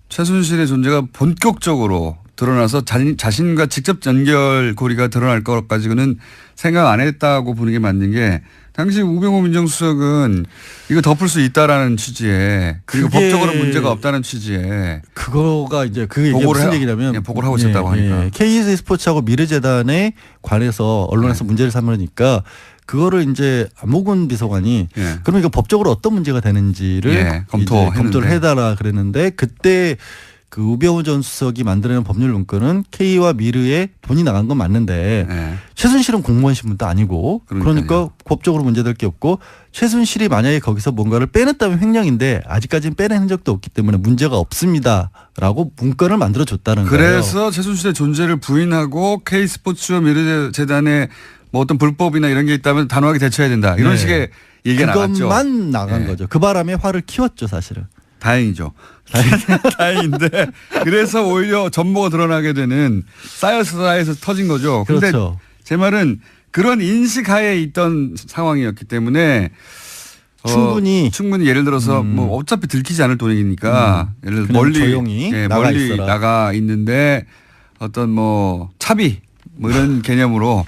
최순실의 존재가 본격적으로 드러나서 자신과 직접 연결고리가 드러날 것까지는 생각 안 했다고 보는 게 맞는 게 당시 우병우 민정수석은 이거 덮을 수 있다라는 취지에 그리고 법적으로 문제가 없다는 취지에 그거가 이제 그 얘기가 무슨 얘기냐면 보고를 하고 있었다고 하니까 K스포츠하고 미르재단에 관해서 언론에서 문제를 삼으니까 그거를 이제 안목은 비서관이 그러면 이거 법적으로 어떤 문제가 되는지를 검토를 해달라 그랬는데 그때 그 우병우 전 수석이 만들어낸 법률 문건은 K와 미르에 돈이 나간 건 맞는데 최순실은 공무원 신분도 아니고 그러니까 법적으로 문제될 게 없고 최순실이 만약에 거기서 뭔가를 빼냈다면 횡령인데 아직까지는 빼낸 적도 없기 때문에 문제가 없습니다라고 문건을 만들어줬다는 거예요. 그래서 최순실의 존재를 부인하고 K스포츠와 미르재단에 뭐 어떤 불법이나 이런 게 있다면 단호하게 대처해야 된다. 이런 식의 얘기가 나갔죠. 그것만 나간 거죠. 그 바람에 화를 키웠죠 사실은. 다행이죠. 다행인데 그래서 오히려 전모가 드러나게 되는 쌓여서 터진 거죠. 그런데 그렇죠. 제 말은 그런 인식하에 있던 상황이었기 때문에 충분히 예를 들어서 뭐 어차피 들키지 않을 돈이니까 예를 들어 멀리 조용히 멀리 나가 있는데 어떤 뭐 차비 뭐 이런 개념으로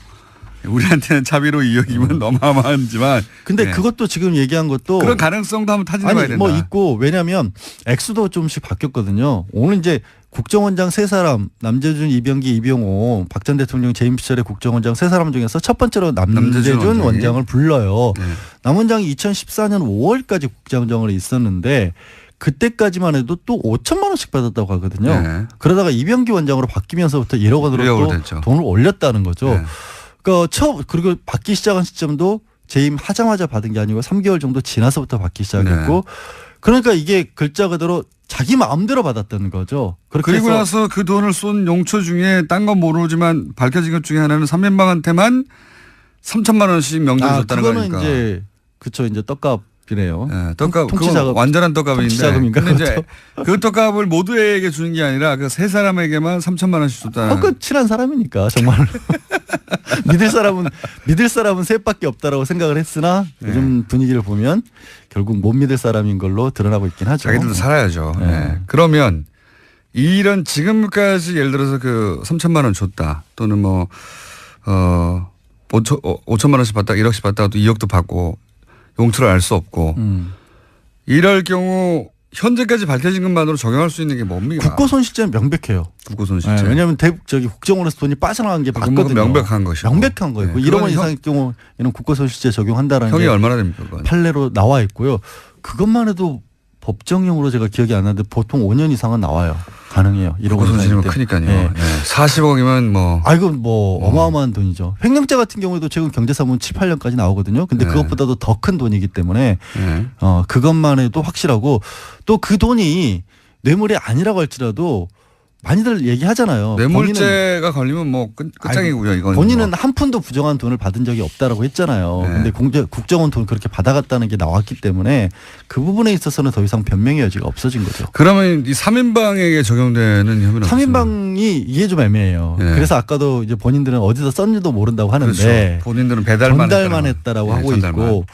우리한테는 차비로 2억이면 어마어마하지만 근데 그것도 지금 얘기한 것도 그런 가능성도 한번 타진해봐야 된다. 뭐 있고 왜냐하면 액수도 좀씩 바뀌었거든요. 오늘 이제 국정원장 3사람 남재준, 이병기, 이병호 박 전 대통령 재임 시절의 국정원장 3사람 중에서 첫 번째로 남재준 원장을 불러요. 남 원장이 2014년 5월까지 국정원장으로 있었는데 그때까지만 해도 또 5천만 원씩 받았다고 하거든요. 그러다가 이병기 원장으로 바뀌면서부터 1억 원으로 또 돈을 올렸다는 거죠. 그리고 받기 시작한 시점도 재임 하자마자 받은 게 아니고 3개월 정도 지나서부터 받기 시작했고 그러니까 이게 글자 그대로 자기 마음대로 받았다는 거죠. 그리고 나서 그 돈을 쏜 용처 중에 딴 건 모르지만 밝혀진 것 중에 하나는 선배방한테만 3천만 원씩 명절을 줬다는 거니까. 그거는 이제 그쵸 이제 떡값이네요. 떡값 그건 완전한 떡값인데. 근데 이제 그 떡값을 모두에게 주는 게 아니라 그 3사람에게만 3천만 원씩 줬다는. 그 친한 사람이니까 정말. 믿을 사람은 셋밖에 없다라고 생각을 했으나 요즘 분위기를 보면 결국 못 믿을 사람인 걸로 드러나고 있긴 하죠. 자기들도 살아야죠. 그러면 이런 지금까지 예를 들어서 그 3천만 원 줬다 또는 뭐 5천만 원씩 받다 1억씩 받다가 또 2억도 받고 용처를 알 수 없고 이럴 경우 현재까지 밝혀진 것만으로 적용할 수 있는 게 뭡니까? 국고손실죄는 명백해요. 국고손실죄. 왜냐하면 국정원에서 돈이 빠져나간 게 맞거든요. 명백한 것이고. 명백한 거예요. 1억 원 이상의 경우에는 국고손실죄 적용한다라는 형이 게 얼마나 됩니까? 그건? 판례로 나와 있고요. 그것만 해도 법정형으로 제가 기억이 안 나는데 보통 5년 이상은 나와요. 가능해요. 1억 원 이상이면 크니까요. 40억이면 뭐. 이거 뭐 어마어마한 돈이죠. 횡령죄 같은 경우에도 최근 경제사문 7, 8년까지 나오거든요. 근데 그것보다도 더 큰 돈이기 때문에 그것만 해도 확실하고 또 그 돈이 뇌물이 아니라고 할지라도 많이들 얘기하잖아요. 뇌물죄가 걸리면 뭐 끝장이고요. 이건 본인은 뭐. 한 푼도 부정한 돈을 받은 적이 없다라고 했잖아요. 네. 근데 국정원 돈 그렇게 받아갔다는 게 나왔기 때문에 그 부분에 있어서는 더 이상 변명의 여지가 없어진 거죠. 그러면 이 3인방에게 적용되는 혐의는 3인방이 이게 좀 애매해요. 네. 그래서 아까도 이제 본인들은 어디서 썼는지도 모른다고 하는데 그렇죠. 본인들은 배달만 했다라고 네, 하고 전달만. 있고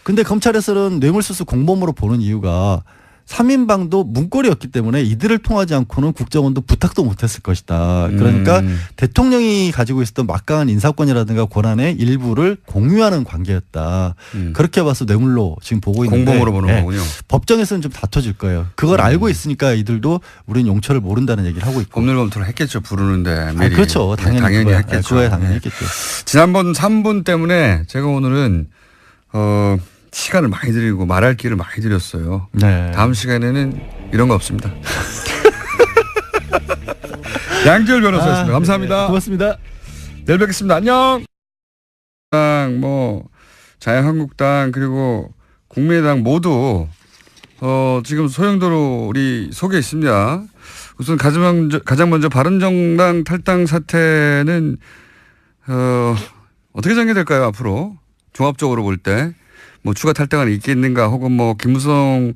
근데 검찰에서는 뇌물수수 공범으로 보는 이유가 3인방도 문고리였기 때문에 이들을 통하지 않고는 국정원도 부탁도 못했을 것이다. 그러니까 대통령이 가지고 있었던 막강한 인사권이라든가 권한의 일부를 공유하는 관계였다. 그렇게 봐서 뇌물로 지금 보고 있는데 공범으로 보는 네. 거군요. 법정에서는 좀 다퉈질 거예요. 그걸 알고 있으니까 이들도 우리는 용처를 모른다는 얘기를 하고 있고. 법률 검토를 했겠죠. 부르는데 미리. 그렇죠. 당연히, 당연히 했겠죠. 그거야 당연히 했겠죠. 지난번 3분 때문에 제가 오늘은 시간을 많이 드리고 말할 기회를 많이 드렸어요. 네. 다음 시간에는 이런 거 없습니다. 양지열 변호사였습니다. 감사합니다. 고맙습니다. 내일 뵙겠습니다. 안녕. 뭐 자유한국당 그리고 국민의당 모두 지금 소용돌이 우리 속에 있습니다. 우선 가장 먼저 바른정당 탈당 사태는 어떻게 전개될까요 앞으로 종합적으로 볼 때 뭐 추가 탈당은 있겠는가 혹은 뭐 김무성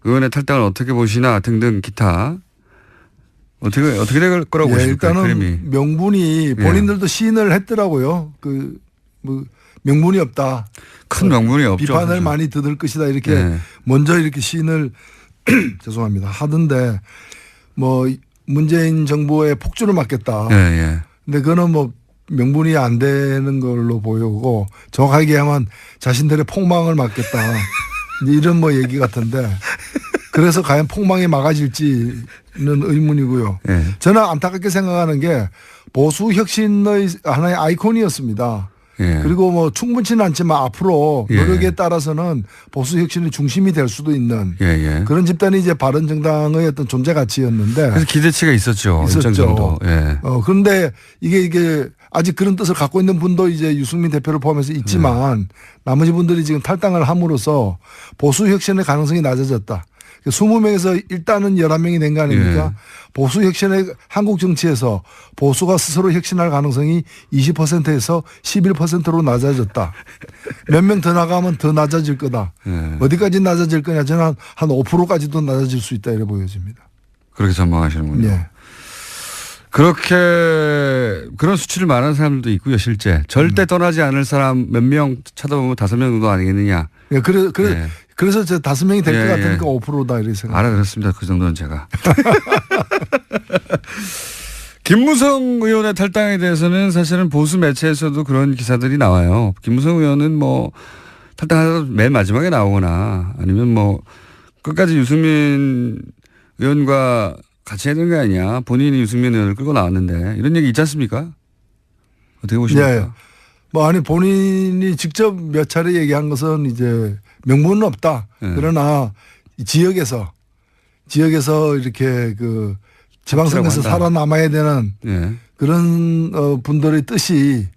의원의 탈당을 어떻게 보시나 등등 기타 어떻게 될 거라고 보십니까? 일단은 그림이. 명분이 본인들도 시인을 했더라고요. 뭐 명분이 없다. 큰 명분이 없죠. 비판을 사실. 많이 듣을 것이다. 이렇게 네. 먼저 이렇게 시인을 죄송합니다. 하던데 뭐 문재인 정부의 폭주를 막겠다. 예, 예. 근데 그거는 뭐 명분이 안 되는 걸로 보이고 정확하게 하면 자신들의 폭망을 막겠다. 이제 이런 뭐 얘기 같은데 그래서 과연 폭망이 막아질지는 의문이고요. 예. 저는 안타깝게 생각하는 게 보수 혁신의 하나의 아이콘이었습니다. 예. 그리고 뭐 충분치는 않지만 앞으로 예. 노력에 따라서는 보수 혁신의 중심이 될 수도 있는 예, 예. 그런 집단이 이제 바른정당의 어떤 존재 가치였는데 그래서 기대치가 있었죠. 있었죠. 일정 정도. 예. 그런데 이게 아직 그런 뜻을 갖고 있는 분도 이제 유승민 대표를 포함해서 있지만 나머지 분들이 지금 탈당을 함으로써 보수 혁신의 가능성이 낮아졌다. 20명에서 일단은 11명이 된 거 아닙니까? 예. 보수 혁신의 한국 정치에서 보수가 스스로 혁신할 가능성이 20%에서 11%로 낮아졌다. 몇 명 더 나가면 더 낮아질 거다. 예. 어디까지 낮아질 거냐? 저는 한 5%까지도 낮아질 수 있다 이렇게 보여집니다. 그렇게 전망하시는군요. 네. 그렇게 그런 수치를 말하는 사람들도 있고요. 실제 절대 떠나지 않을 사람 몇 명 쳐다보면 5명 정도 아니겠느냐. 예, 예. 그래서 저 5명이 될 것 예, 같으니까 예. 5%다 이렇게 생각. 알아들었습니다. 그 정도는 제가. 김무성 의원의 탈당에 대해서는 사실은 보수 매체에서도 그런 기사들이 나와요. 김무성 의원은 뭐 탈당하다 맨 마지막에 나오거나 아니면 뭐 끝까지 유승민 의원과 같이 해야 되는 게 아니냐. 본인이 유승민 의원을 끌고 나왔는데 이런 얘기 있지 않습니까? 어떻게 보십니까? 예. 뭐 아니 본인이 직접 몇 차례 얘기한 것은 이제 명분은 없다. 예. 그러나 이 지역에서 이렇게 그 지방선거에서 한다. 살아남아야 되는 예. 그런 분들의 뜻이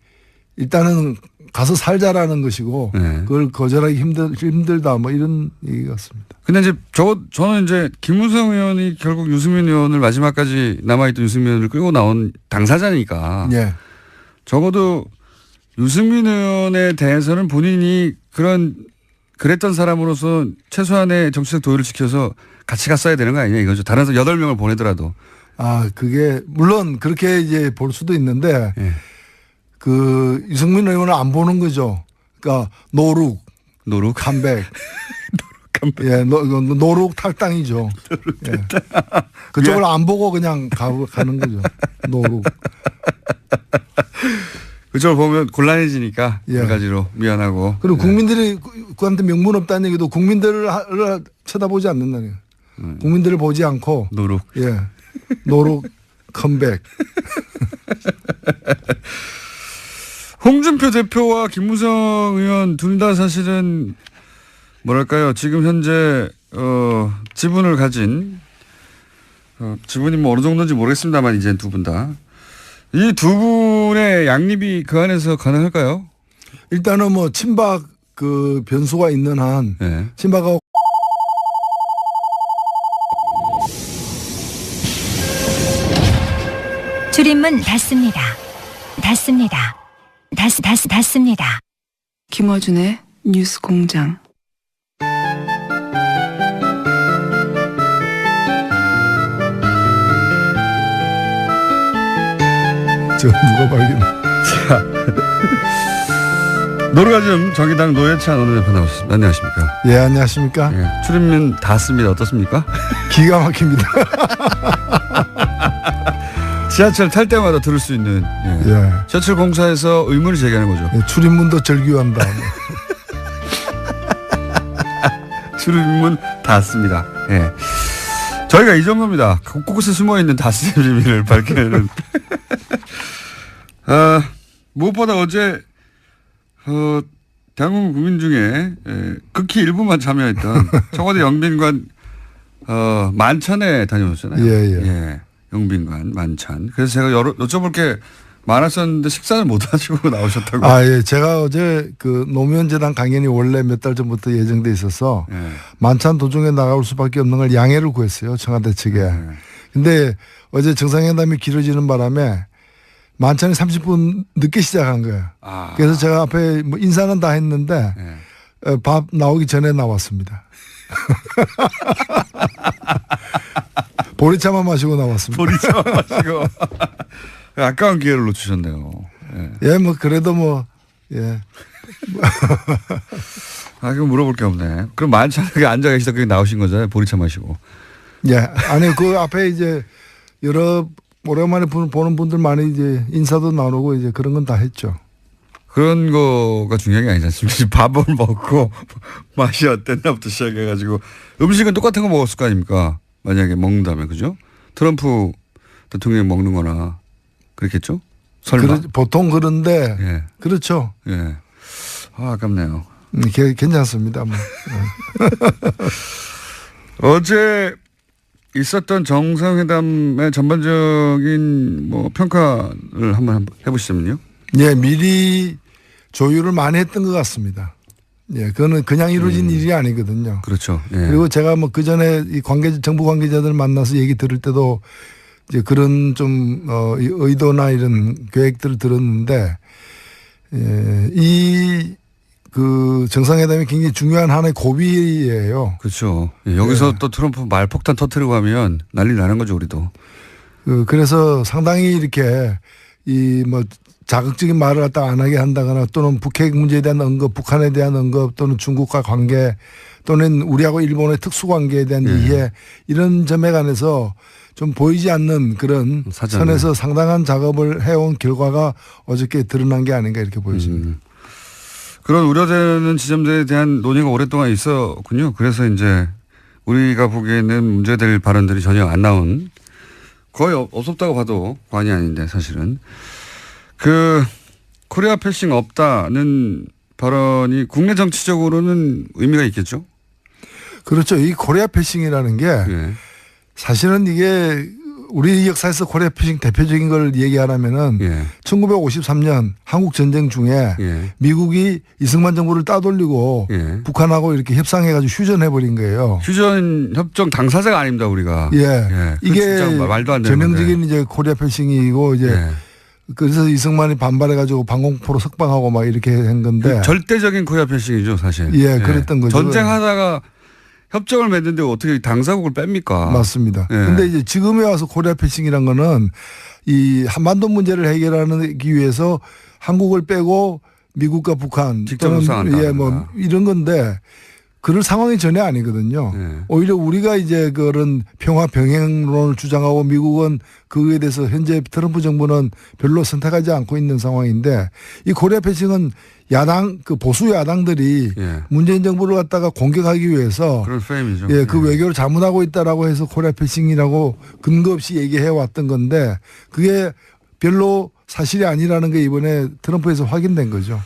일단은 가서 살자라는 것이고 예. 그걸 거절하기 힘들다 뭐 이런 얘기 같습니다. 근데 이제 저는 이제 김무성 의원이 결국 유승민 의원을 마지막까지 남아있던 유승민 의원을 끌고 나온 당사자니까 예. 적어도 유승민 의원에 대해서는 본인이 그랬던 사람으로서 최소한의 정치적 도의를 지켜서 같이 갔어야 되는 거 아니냐 이거죠. 다른 8명을 보내더라도. 아, 그게 물론 그렇게 이제 볼 수도 있는데 예. 그 유승민 의원을 안 보는 거죠. 그러니까 노룩 컴백. 예, 노룩 탈당이죠. 예. 그쪽을 안 보고 그냥 가는 거죠. 노룩. 그쪽을 보면 곤란해지니까 예. 여러 가지로 미안하고. 그리고 예. 국민들이 그한테 명분 없다는 얘기도 국민들을 쳐다보지 않는다는 거예요. 국민들을 보지 않고 노룩. 예. 노룩 컴백. 홍준표 대표와 김무성 의원 둘 다 사실은 뭐랄까요. 지금 현재 지분을 가진 지분이 뭐 어느 정도인지 모르겠습니다만 이제 두 분 다. 이 두 분의 양립이 그 안에서 가능할까요? 일단은 뭐 친박 그 변수가 있는 한 네. 친박하고 출입문 닫습니다. 닫습니다. 닫습니다. 김어준의 뉴스 공장. 저 누가 발견? 노르가즘 정의당 노회찬 원내대표 나오셨습니다. 안녕하십니까? 예, 안녕하십니까? 예, 출입문 닫습니다. 어떻습니까? 기가 막힙니다. 지하철 탈 때마다 들을 수 있는 예. 지하철 공사에서 의문을 제기하는 거죠. 예, 출입문도 절규한다. 출입문 닫습니다. 예. 저희가 이 정도입니다. 곳곳에 숨어있는 닫스의 비밀을 밝혀내는. 무엇보다 어제 대한민국 국민 중에 극히 일부만 참여했던 청와대 영빈관 만찬에 다녀오셨잖아요. 예. 영빈관 만찬. 그래서 제가 여쭤볼 게 많았었는데 식사를 못 하시고 나오셨다고. 예. 제가 어제 그 노무현재단 강연이 원래 몇 달 전부터 예정돼 있어서 만찬 도중에 나갈 수밖에 없는 걸 양해를 구했어요. 청와대 측에. 근데 어제 정상회담이 길어지는 바람에 만찬이 30분 늦게 시작한 거예요. 그래서 제가 앞에 뭐 인사는 다 했는데 밥 나오기 전에 나왔습니다. 보리차만 마시고 나왔습니다. 보리차 마시고. 아까운 기회를 놓치셨네요. 예, 뭐 그래도 뭐 예. 그럼 물어볼 게 없네. 그럼 만찬에 앉아 계시다 그게 나오신 거잖아요. 보리차 마시고. 예, 아니 그 앞에 이제 여러 오랜만에 보는 분들 많이 이제 인사도 나누고 이제 그런 건 다 했죠. 그런 거가 중요한 게 아니지 않습니까? 밥을 먹고 맛이 어땠나부터 시작해가지고 음식은 똑같은 거 먹었을 거 아닙니까? 만약에 먹는다면 그죠? 트럼프 대통령이 먹는 거나 그렇겠죠? 설마? 보통 그런데 예. 그렇죠. 예. 아깝네요. 괜찮습니다. 뭐. 어제 있었던 정상회담의 전반적인 뭐 평가를 한번 해보시면요. 예, 미리 조율을 많이 했던 것 같습니다. 예, 그거는 그냥 이루어진 일이 아니거든요. 그렇죠. 예. 그리고 제가 뭐 그 전에 이 정부 관계자들 만나서 얘기 들을 때도 이제 그런 좀 의도나 이런 계획들을 들었는데 그 정상회담이 굉장히 중요한 하나의 고비예요. 그렇죠. 예, 여기서 또 트럼프 말폭탄 터뜨리고 하면 난리 나는 거죠, 우리도. 그래서 상당히 이렇게 이 뭐 자극적인 말을 갖다가 안 하게 한다거나 또는 북핵 문제에 대한 언급, 북한에 대한 언급 또는 중국과 관계 또는 우리하고 일본의 특수관계에 대한 이해 이런 점에 관해서 좀 보이지 않는 그런 선에서 상당한 작업을 해온 결과가 어저께 드러난 게 아닌가 이렇게 보여집니다. 그런 우려되는 지점들에 대한 논의가 오랫동안 있었군요. 그래서 이제 우리가 보기에는 문제될 발언들이 전혀 안 나온 거의 없었다고 봐도 과언이 아닌데 사실은 그 코리아 패싱 없다는 발언이 국내 정치적으로는 의미가 있겠죠? 그렇죠. 이 코리아 패싱이라는 게 사실은 이게 우리 역사에서 코리아 패싱 대표적인 걸 얘기하라면은 1953년 한국 전쟁 중에 미국이 이승만 정부를 따돌리고 북한하고 이렇게 협상해가지고 휴전해버린 거예요. 휴전 협정 당사자가 아닙니다 우리가. 이게 말도 안 되는 전형적인 이제 코리아 패싱이고 이제 그래서 이승만이 반발해가지고 방공포로 석방하고 막 이렇게 한 건데. 절대적인 코리아 패싱이죠 사실. 그랬던 거죠. 전쟁하다가 협정을 맺는데 어떻게 당사국을 뺍니까? 맞습니다. 그런데 이제 지금에 와서 코리아 패싱이란 거는 이 한반도 문제를 해결하기 위해서 한국을 빼고 미국과 북한 직접 협상한다. 뭐 이런 건데 그럴 상황이 전혀 아니거든요. 오히려 우리가 이제 그런 평화 병행론을 주장하고 미국은 그거에 대해서 현재 트럼프 정부는 별로 선택하지 않고 있는 상황인데 이 코리아 패싱은 야당 그 보수 야당들이 문재인 정부를 갖다가 공격하기 위해서 그런 프레임이죠. 그 외교를 잘못하고 있다라고 해서 코리아 패싱이라고 근거 없이 얘기해 왔던 건데 그게 별로 사실이 아니라는 게 이번에 트럼프에서 확인된 거죠.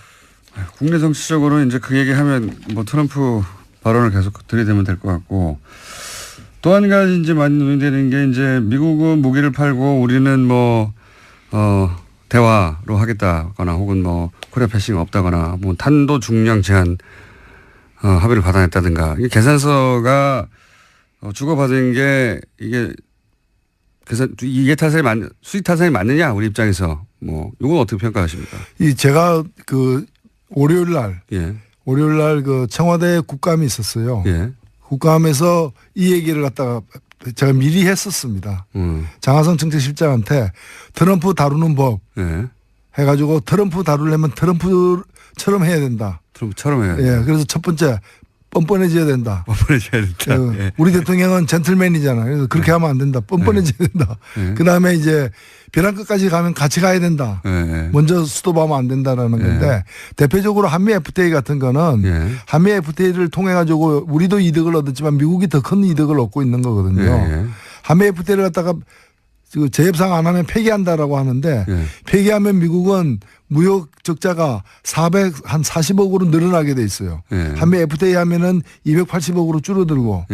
국내 정치적으로 이제 그 얘기하면 뭐 트럼프 발언을 계속 들이대면 될 것 같고 또 한 가지 이제 많이 논의되는 게 이제 미국은 무기를 팔고 우리는 뭐 대화로 하겠다거나 혹은 뭐 코리아 패싱 없다거나 뭐 탄도 중량 제한 합의를 받아냈다든가 이 계산서가 주고받은 게 이게 그래서 이게 수익 타산이 맞느냐 우리 입장에서 뭐 이건 어떻게 평가하십니까? 제가 그 월요일 날 예. 그 청와대 국감이 있었어요. 예. 국감에서 이 얘기를 갖다가 제가 미리 했었습니다. 장하성 정책실장한테 트럼프 다루는 법 예. 해가지고 트럼프 다루려면 트럼프처럼 해야 된다. 트럼프처럼 해야 된다. 예, 그래서 첫 번째 뻔뻔해져야 된다. 뻔뻔해져야 된다. 예. 우리 대통령은 젠틀맨이잖아요. 그래서 그렇게 하면 안 된다. 뻔뻔해져야 된다. 그 다음에 이제 벼랑 끝까지 가면 같이 가야 된다. 먼저 스톱하면 안 된다라는 건데 대표적으로 한미 FTA 같은 거는 한미 FTA를 통해 가지고 우리도 이득을 얻었지만 미국이 더 큰 이득을 얻고 있는 거거든요. 한미 FTA를 갖다가 재협상 안 하면 폐기한다라고 하는데 폐기하면 미국은 무역 적자가 한 40억으로 늘어나게 돼 있어요. 한미 FTA 하면은 280억으로 줄어들고.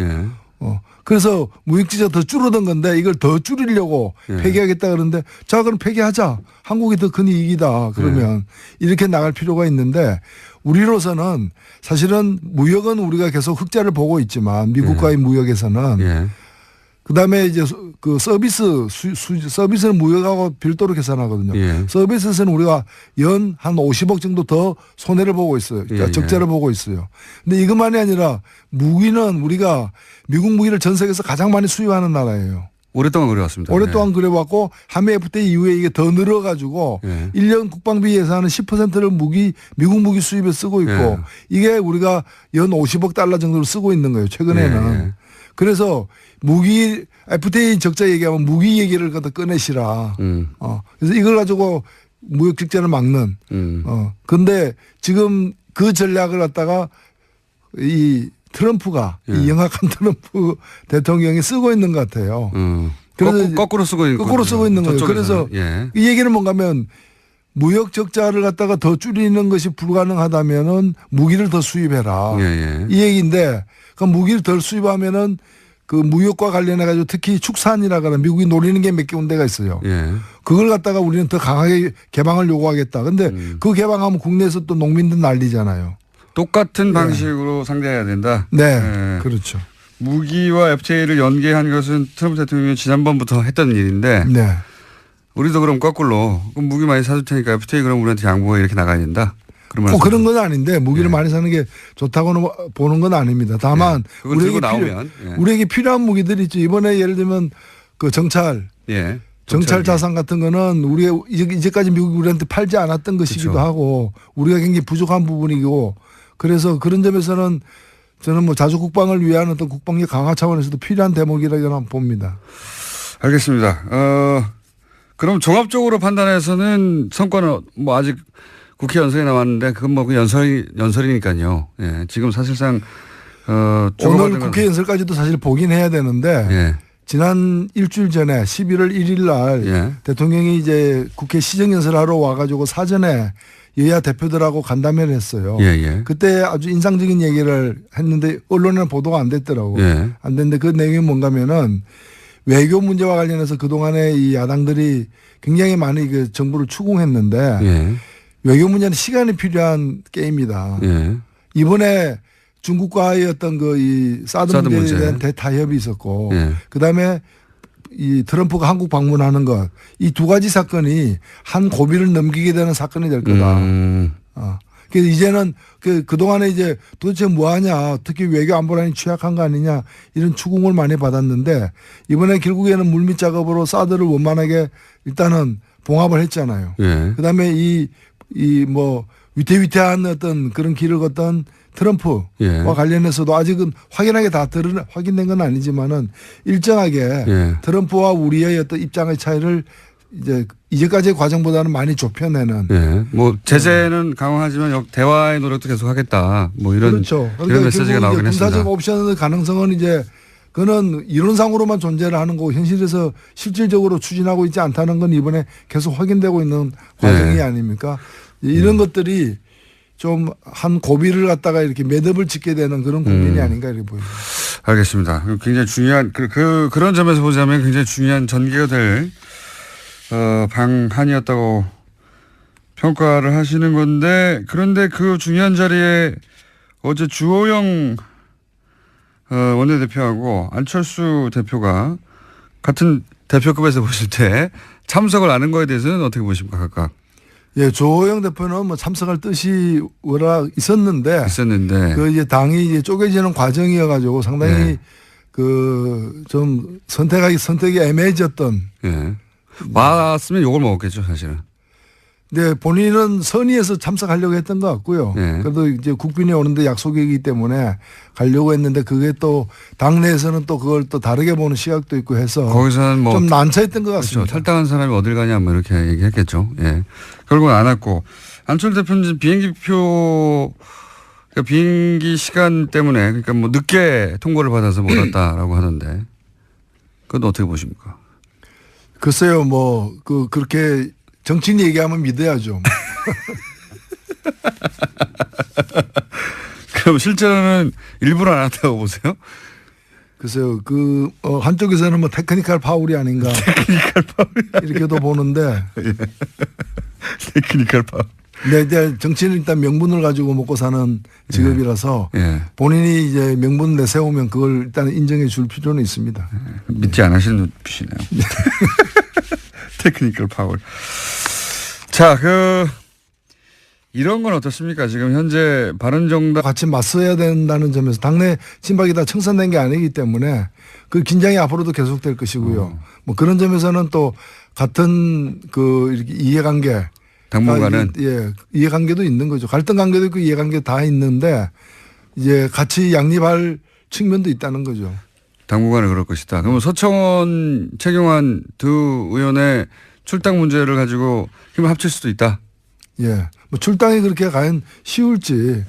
그래서 무역지가 더 줄어든 건데 이걸 더 줄이려고 폐기하겠다 그러는데 자 그럼 폐기하자. 한국이 더 큰 이익이다. 그러면 이렇게 나갈 필요가 있는데 우리로서는 사실은 무역은 우리가 계속 흑자를 보고 있지만 미국과의 무역에서는 그다음에 이제 그 서비스는 무역하고 별도로 계산하거든요. 서비스에서는 우리가 연 한 50억 정도 더 손해를 보고 있어요. 그러니까 적자를 보고 있어요. 근데 이것만이 아니라 무기는 우리가 미국 무기를 전 세계에서 가장 많이 수입하는 나라예요. 오랫동안 그래왔습니다. 오랫동안 그래왔고 한미 FTA 이후에 이게 더 늘어가지고 1년 국방비 예산은 10%를 미국 무기 수입에 쓰고 있고 이게 우리가 연 50억 달러 정도를 쓰고 있는 거예요. 최근에는. 그래서 무기 FTA 적자 얘기하면 무기 얘기를 갖다 꺼내시라. 그래서 이걸 가지고 무역 적자를 막는. 근데 지금 그 전략을 갖다가 이 트럼프가 이 영악한 트럼프 대통령이 쓰고 있는 것 같아요. 그래서 거꾸로 쓰고 있는 거예요. 그래서 이 얘기는 뭔가면 무역 적자를 갖다가 더 줄이는 것이 불가능하다면은 무기를 더 수입해라. 이 얘기인데 그 무기를 덜 수입하면은 그 무역과 관련해 가지고 특히 축산이라거나 미국이 노리는 게 몇 개 군데가 있어요. 그걸 갖다가 우리는 더 강하게 개방을 요구하겠다. 근데 그 개방하면 국내에서 또 농민들 난리잖아요. 똑같은 방식으로 상대해야 된다. 네. 그렇죠. 무기와 FTA를 연계한 것은 트럼프 대통령이 지난번부터 했던 일인데 우리도 그럼 거꾸로 그럼 무기 많이 사줄 테니까 FTA 그럼 우리한테 양보해 이렇게 나가야 된다. 그런 건 아닌데 무기를 많이 사는 게 좋다고는 보는 건 아닙니다. 다만 우리에게 필요한 무기들이 있죠. 이번에 예를 들면 그 정찰 자산 같은 거는 우리가 이제까지 미국이 우리한테 팔지 않았던 것이기도 하고 우리가 굉장히 부족한 부분이고 그래서 그런 점에서는 저는 뭐 자주 국방을 위한 어떤 국방력 강화 차원에서도 필요한 대목이라고 봅니다. 알겠습니다. 그럼 종합적으로 판단해서는 성과는 뭐 아직 국회 연설이 나왔는데 그건 뭐 그 연설이니까요. 지금 사실상 오늘 국회 연설까지도 사실 보긴 해야 되는데 지난 일주일 전에 11월 1일 날 대통령이 이제 국회 시정연설하러 와가지고 사전에 여야 대표들하고 간담회를 했어요. 그때 아주 인상적인 얘기를 했는데 언론에는 보도가 안 됐더라고. 안 됐는데 그 내용이 뭔가면은 외교 문제와 관련해서 그동안에 이 야당들이 굉장히 많이 그 정부를 추궁했는데 외교 문제는 시간이 필요한 게임이다. 이번에 중국과의 어떤 그 이 사드 문제에 대한 대타협이 있었고 그다음에 이 트럼프가 한국 방문하는 것 이 두 가지 사건이 한 고비를 넘기게 되는 사건이 될 거다. 그래서 이제는 그동안에 이제 도대체 뭐 하냐 특히 외교 안보란이 취약한 거 아니냐 이런 추궁을 많이 받았는데 이번에 결국에는 물밑 작업으로 사드를 원만하게 일단은 봉합을 했잖아요. 그다음에 이 뭐 위태위태한 어떤 그런 길을 걷던 트럼프와 관련해서도 아직은 확인하게 확인된 건 아니지만은 일정하게 트럼프와 우리의 어떤 입장의 차이를 이제까지의 과정보다는 많이 좁혀내는. 뭐 제재는 강화하지만 대화의 노력도 계속하겠다. 뭐 이런 그렇죠. 이런 메시지가 나오긴 했습니다. 군사적 옵션의 가능성은 이제 그거는 이론상으로만 존재를 하는 거고 현실에서 실질적으로 추진하고 있지 않다는 건 이번에 계속 확인되고 있는 과정이 아닙니까? 이런 것들이 좀 한 고비를 갖다가 이렇게 매듭을 짓게 되는 그런 국면이 아닌가 이렇게 보입니다. 알겠습니다. 굉장히 중요한 그런 점에서 보자면 굉장히 중요한 전개가 될 방한이었다고 평가를 하시는 건데 그런데 그 중요한 자리에 어제 주호영 원내대표하고 안철수 대표가 같은 대표급에서 보실 때 참석을 안 한 거에 대해서는 어떻게 보십니까 각각? 예, 조호영 대표는 뭐 참석할 뜻이 워낙 있었는데 그 이제 당이 이제 쪼개지는 과정이어가지고 상당히 예. 그 좀 선택이 애매해졌던. 예. 왔으면 욕을 먹었겠죠 사실은. 네, 본인은 선의에서 참석하려고 했던 것 같고요. 네. 그래도 이제 국빈이 오는데 약속이기 때문에 가려고 했는데 그게 또 당내에서는 또 그걸 또 다르게 보는 시각도 있고 해서 거기서는 뭐 좀 난처했던 것 그렇죠. 같습니다. 탈당한 사람이 어딜 가냐 뭐 이렇게 얘기했겠죠. 예. 결국은 안 왔고 안철 대표는 비행기표 그러니까 비행기 시간 때문에 그러니까 뭐 늦게 통보를 받아서 못 왔다라고 하던데 그건 어떻게 보십니까? 글쎄요, 뭐 그렇게 정치인 얘기하면 믿어야죠. 그럼 실제로는 일부러 안 왔다고 보세요? 글쎄요, 한쪽에서는 뭐 테크니컬 파울이 아닌가. 이렇게도 보는데. 테크니컬 파울. 네, 이제 정치는 일단 명분을 가지고 먹고 사는 직업이라서 예. 본인이 이제 명분 내세우면 그걸 일단 인정해 줄 필요는 있습니다. 믿지 않으시는 눈빛이네요. 테크니컬 파울. 자, 이런 건 어떻습니까? 지금 현재 바른정당 같이 맞서야 된다는 점에서 당내 친박이 다 청산된 게 아니기 때문에 그 긴장이 앞으로도 계속될 것이고요. 뭐 그런 점에서는 또 같은 이렇게 이해관계 당분간은 이해관계도 있는 거죠. 갈등 관계도 있고 이해관계 다 있는데 이제 같이 양립할 측면도 있다는 거죠. 당분간은 그럴 것이다. 그러면 서청원, 최경환 두 의원의 출당 문제를 가지고 힘을 합칠 수도 있다. 예. 뭐 출당이 그렇게 과연 쉬울지.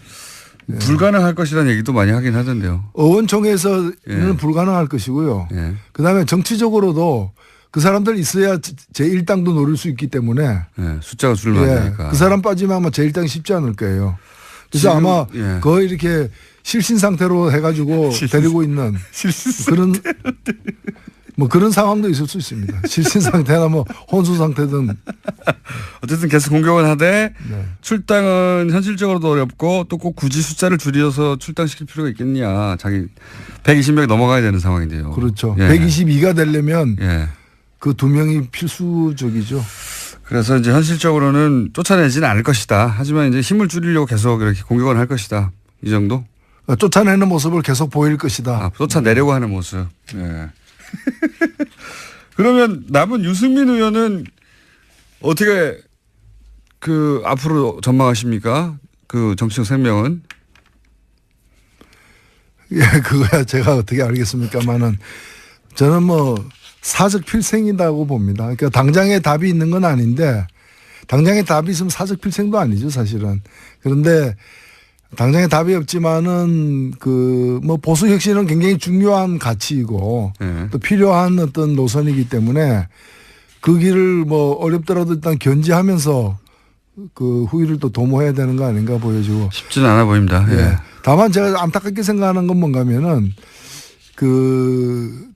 불가능할 것이라는 얘기도 많이 하긴 하던데요. 의원총회에서는 불가능할 것이고요. 예. 그다음에 정치적으로도 그 사람들 있어야 제1당도 노릴 수 있기 때문에 예. 숫자가 줄어나니까. 그 사람 빠지면 아마 제1당이 쉽지 않을 거예요. 그래서 아마 거의 이렇게 실신 상태로 해가지고 데리고 있는 그런 상황도 있을 수 있습니다. 실신 상태나 뭐 혼수 상태든. 어쨌든 계속 공격을 하되 출당은 현실적으로도 어렵고 또 꼭 굳이 숫자를 줄여서 출당시킬 필요가 있겠냐. 자기 120명이 넘어가야 되는 상황인데요. 그렇죠. 예. 122가 되려면 예. 그 두 명이 필수적이죠. 그래서 이제 현실적으로는 쫓아내지는 않을 것이다. 하지만 이제 힘을 줄이려고 계속 이렇게 공격을 할 것이다. 이 정도? 쫓아내는 모습을 계속 보일 것이다. 쫓아내려고 하는 모습. 예. 그러면 남은 유승민 의원은 어떻게 앞으로 전망하십니까? 그 정치적 생명은? 예, 그거야 제가 어떻게 알겠습니까만은 저는 뭐 사적 필생이라고 봅니다. 그러니까 당장에 답이 있는 건 아닌데 당장에 답이 있으면 사적 필생도 아니죠, 사실은. 그런데 당장에 답이 없지만은 뭐 보수 혁신은 굉장히 중요한 가치이고 또 필요한 어떤 노선이기 때문에 그 길을 뭐 어렵더라도 일단 견지하면서 그 후위를 또 도모해야 되는 거 아닌가 보여지고 쉽지는 않아 보입니다. 예. 다만 제가 안타깝게 생각하는 건 뭔가면은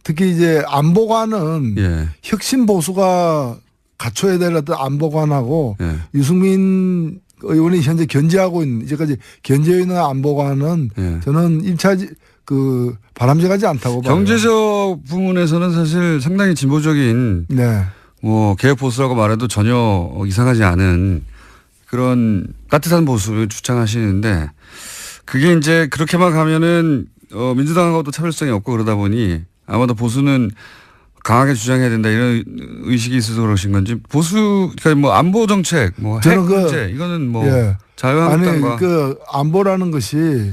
특히 이제 안보관은 혁신 보수가 갖춰야 될 어떤 안보관하고 유승민 의원이 현재 견제하고 있는 이제까지 견제해 있는 안보관은 저는 1차 바람직하지 않다고 봐요. 경제적 부분에서는 사실 상당히 진보적인 뭐 개혁 보수라고 말해도 전혀 이상하지 않은 그런 따뜻한 보수를 주창하시는데 그게 이제 그렇게만 가면은 민주당하고도 차별성이 없고 그러다 보니 아마도 보수는 강하게 주장해야 된다 이런 의식이 있어서 그러신 건지 그러니까 뭐 안보 정책 뭐 핵 문제 이거는 뭐 자유한국당과 아니 안보라는 것이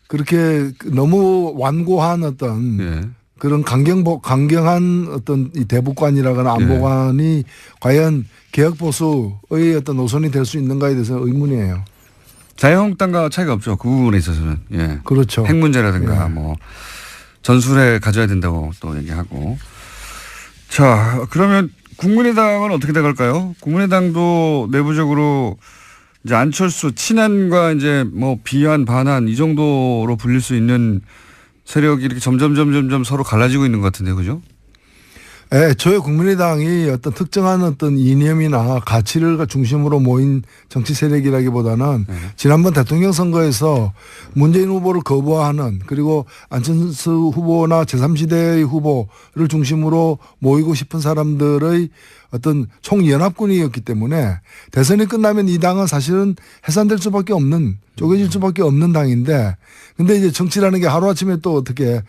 그렇게 너무 완고한 어떤 그런 강경한 어떤 이 대북관이라거나 안보관이 과연 개혁 보수의 어떤 노선이 될 수 있는가에 대해서 의문이에요. 자유한국당과 차이가 없죠. 그 부분에 있어서는. 그렇죠. 핵 문제라든가 뭐 전술에 가져야 된다고 또 얘기하고. 자, 그러면 국민의당은 어떻게 돼갈까요? 국민의당도 내부적으로 이제 안철수 친한과 이제 뭐 비한 반한 이 정도로 불릴 수 있는 세력이 이렇게 점점 서로 갈라지고 있는 것 같은데, 그죠? 애초에 국민의당이 어떤 특정한 어떤 이념이나 가치를 중심으로 모인 정치 세력이라기보다는 지난번 대통령 선거에서 문재인 후보를 거부하는 그리고 안철수 후보나 제3지대의 후보를 중심으로 모이고 싶은 사람들의 어떤 총연합군이었기 때문에 대선이 끝나면 이 당은 사실은 해산될 수밖에 없는 쪼개질 수밖에 없는 당인데 근데 이제 정치라는 게 하루아침에 또 어떻게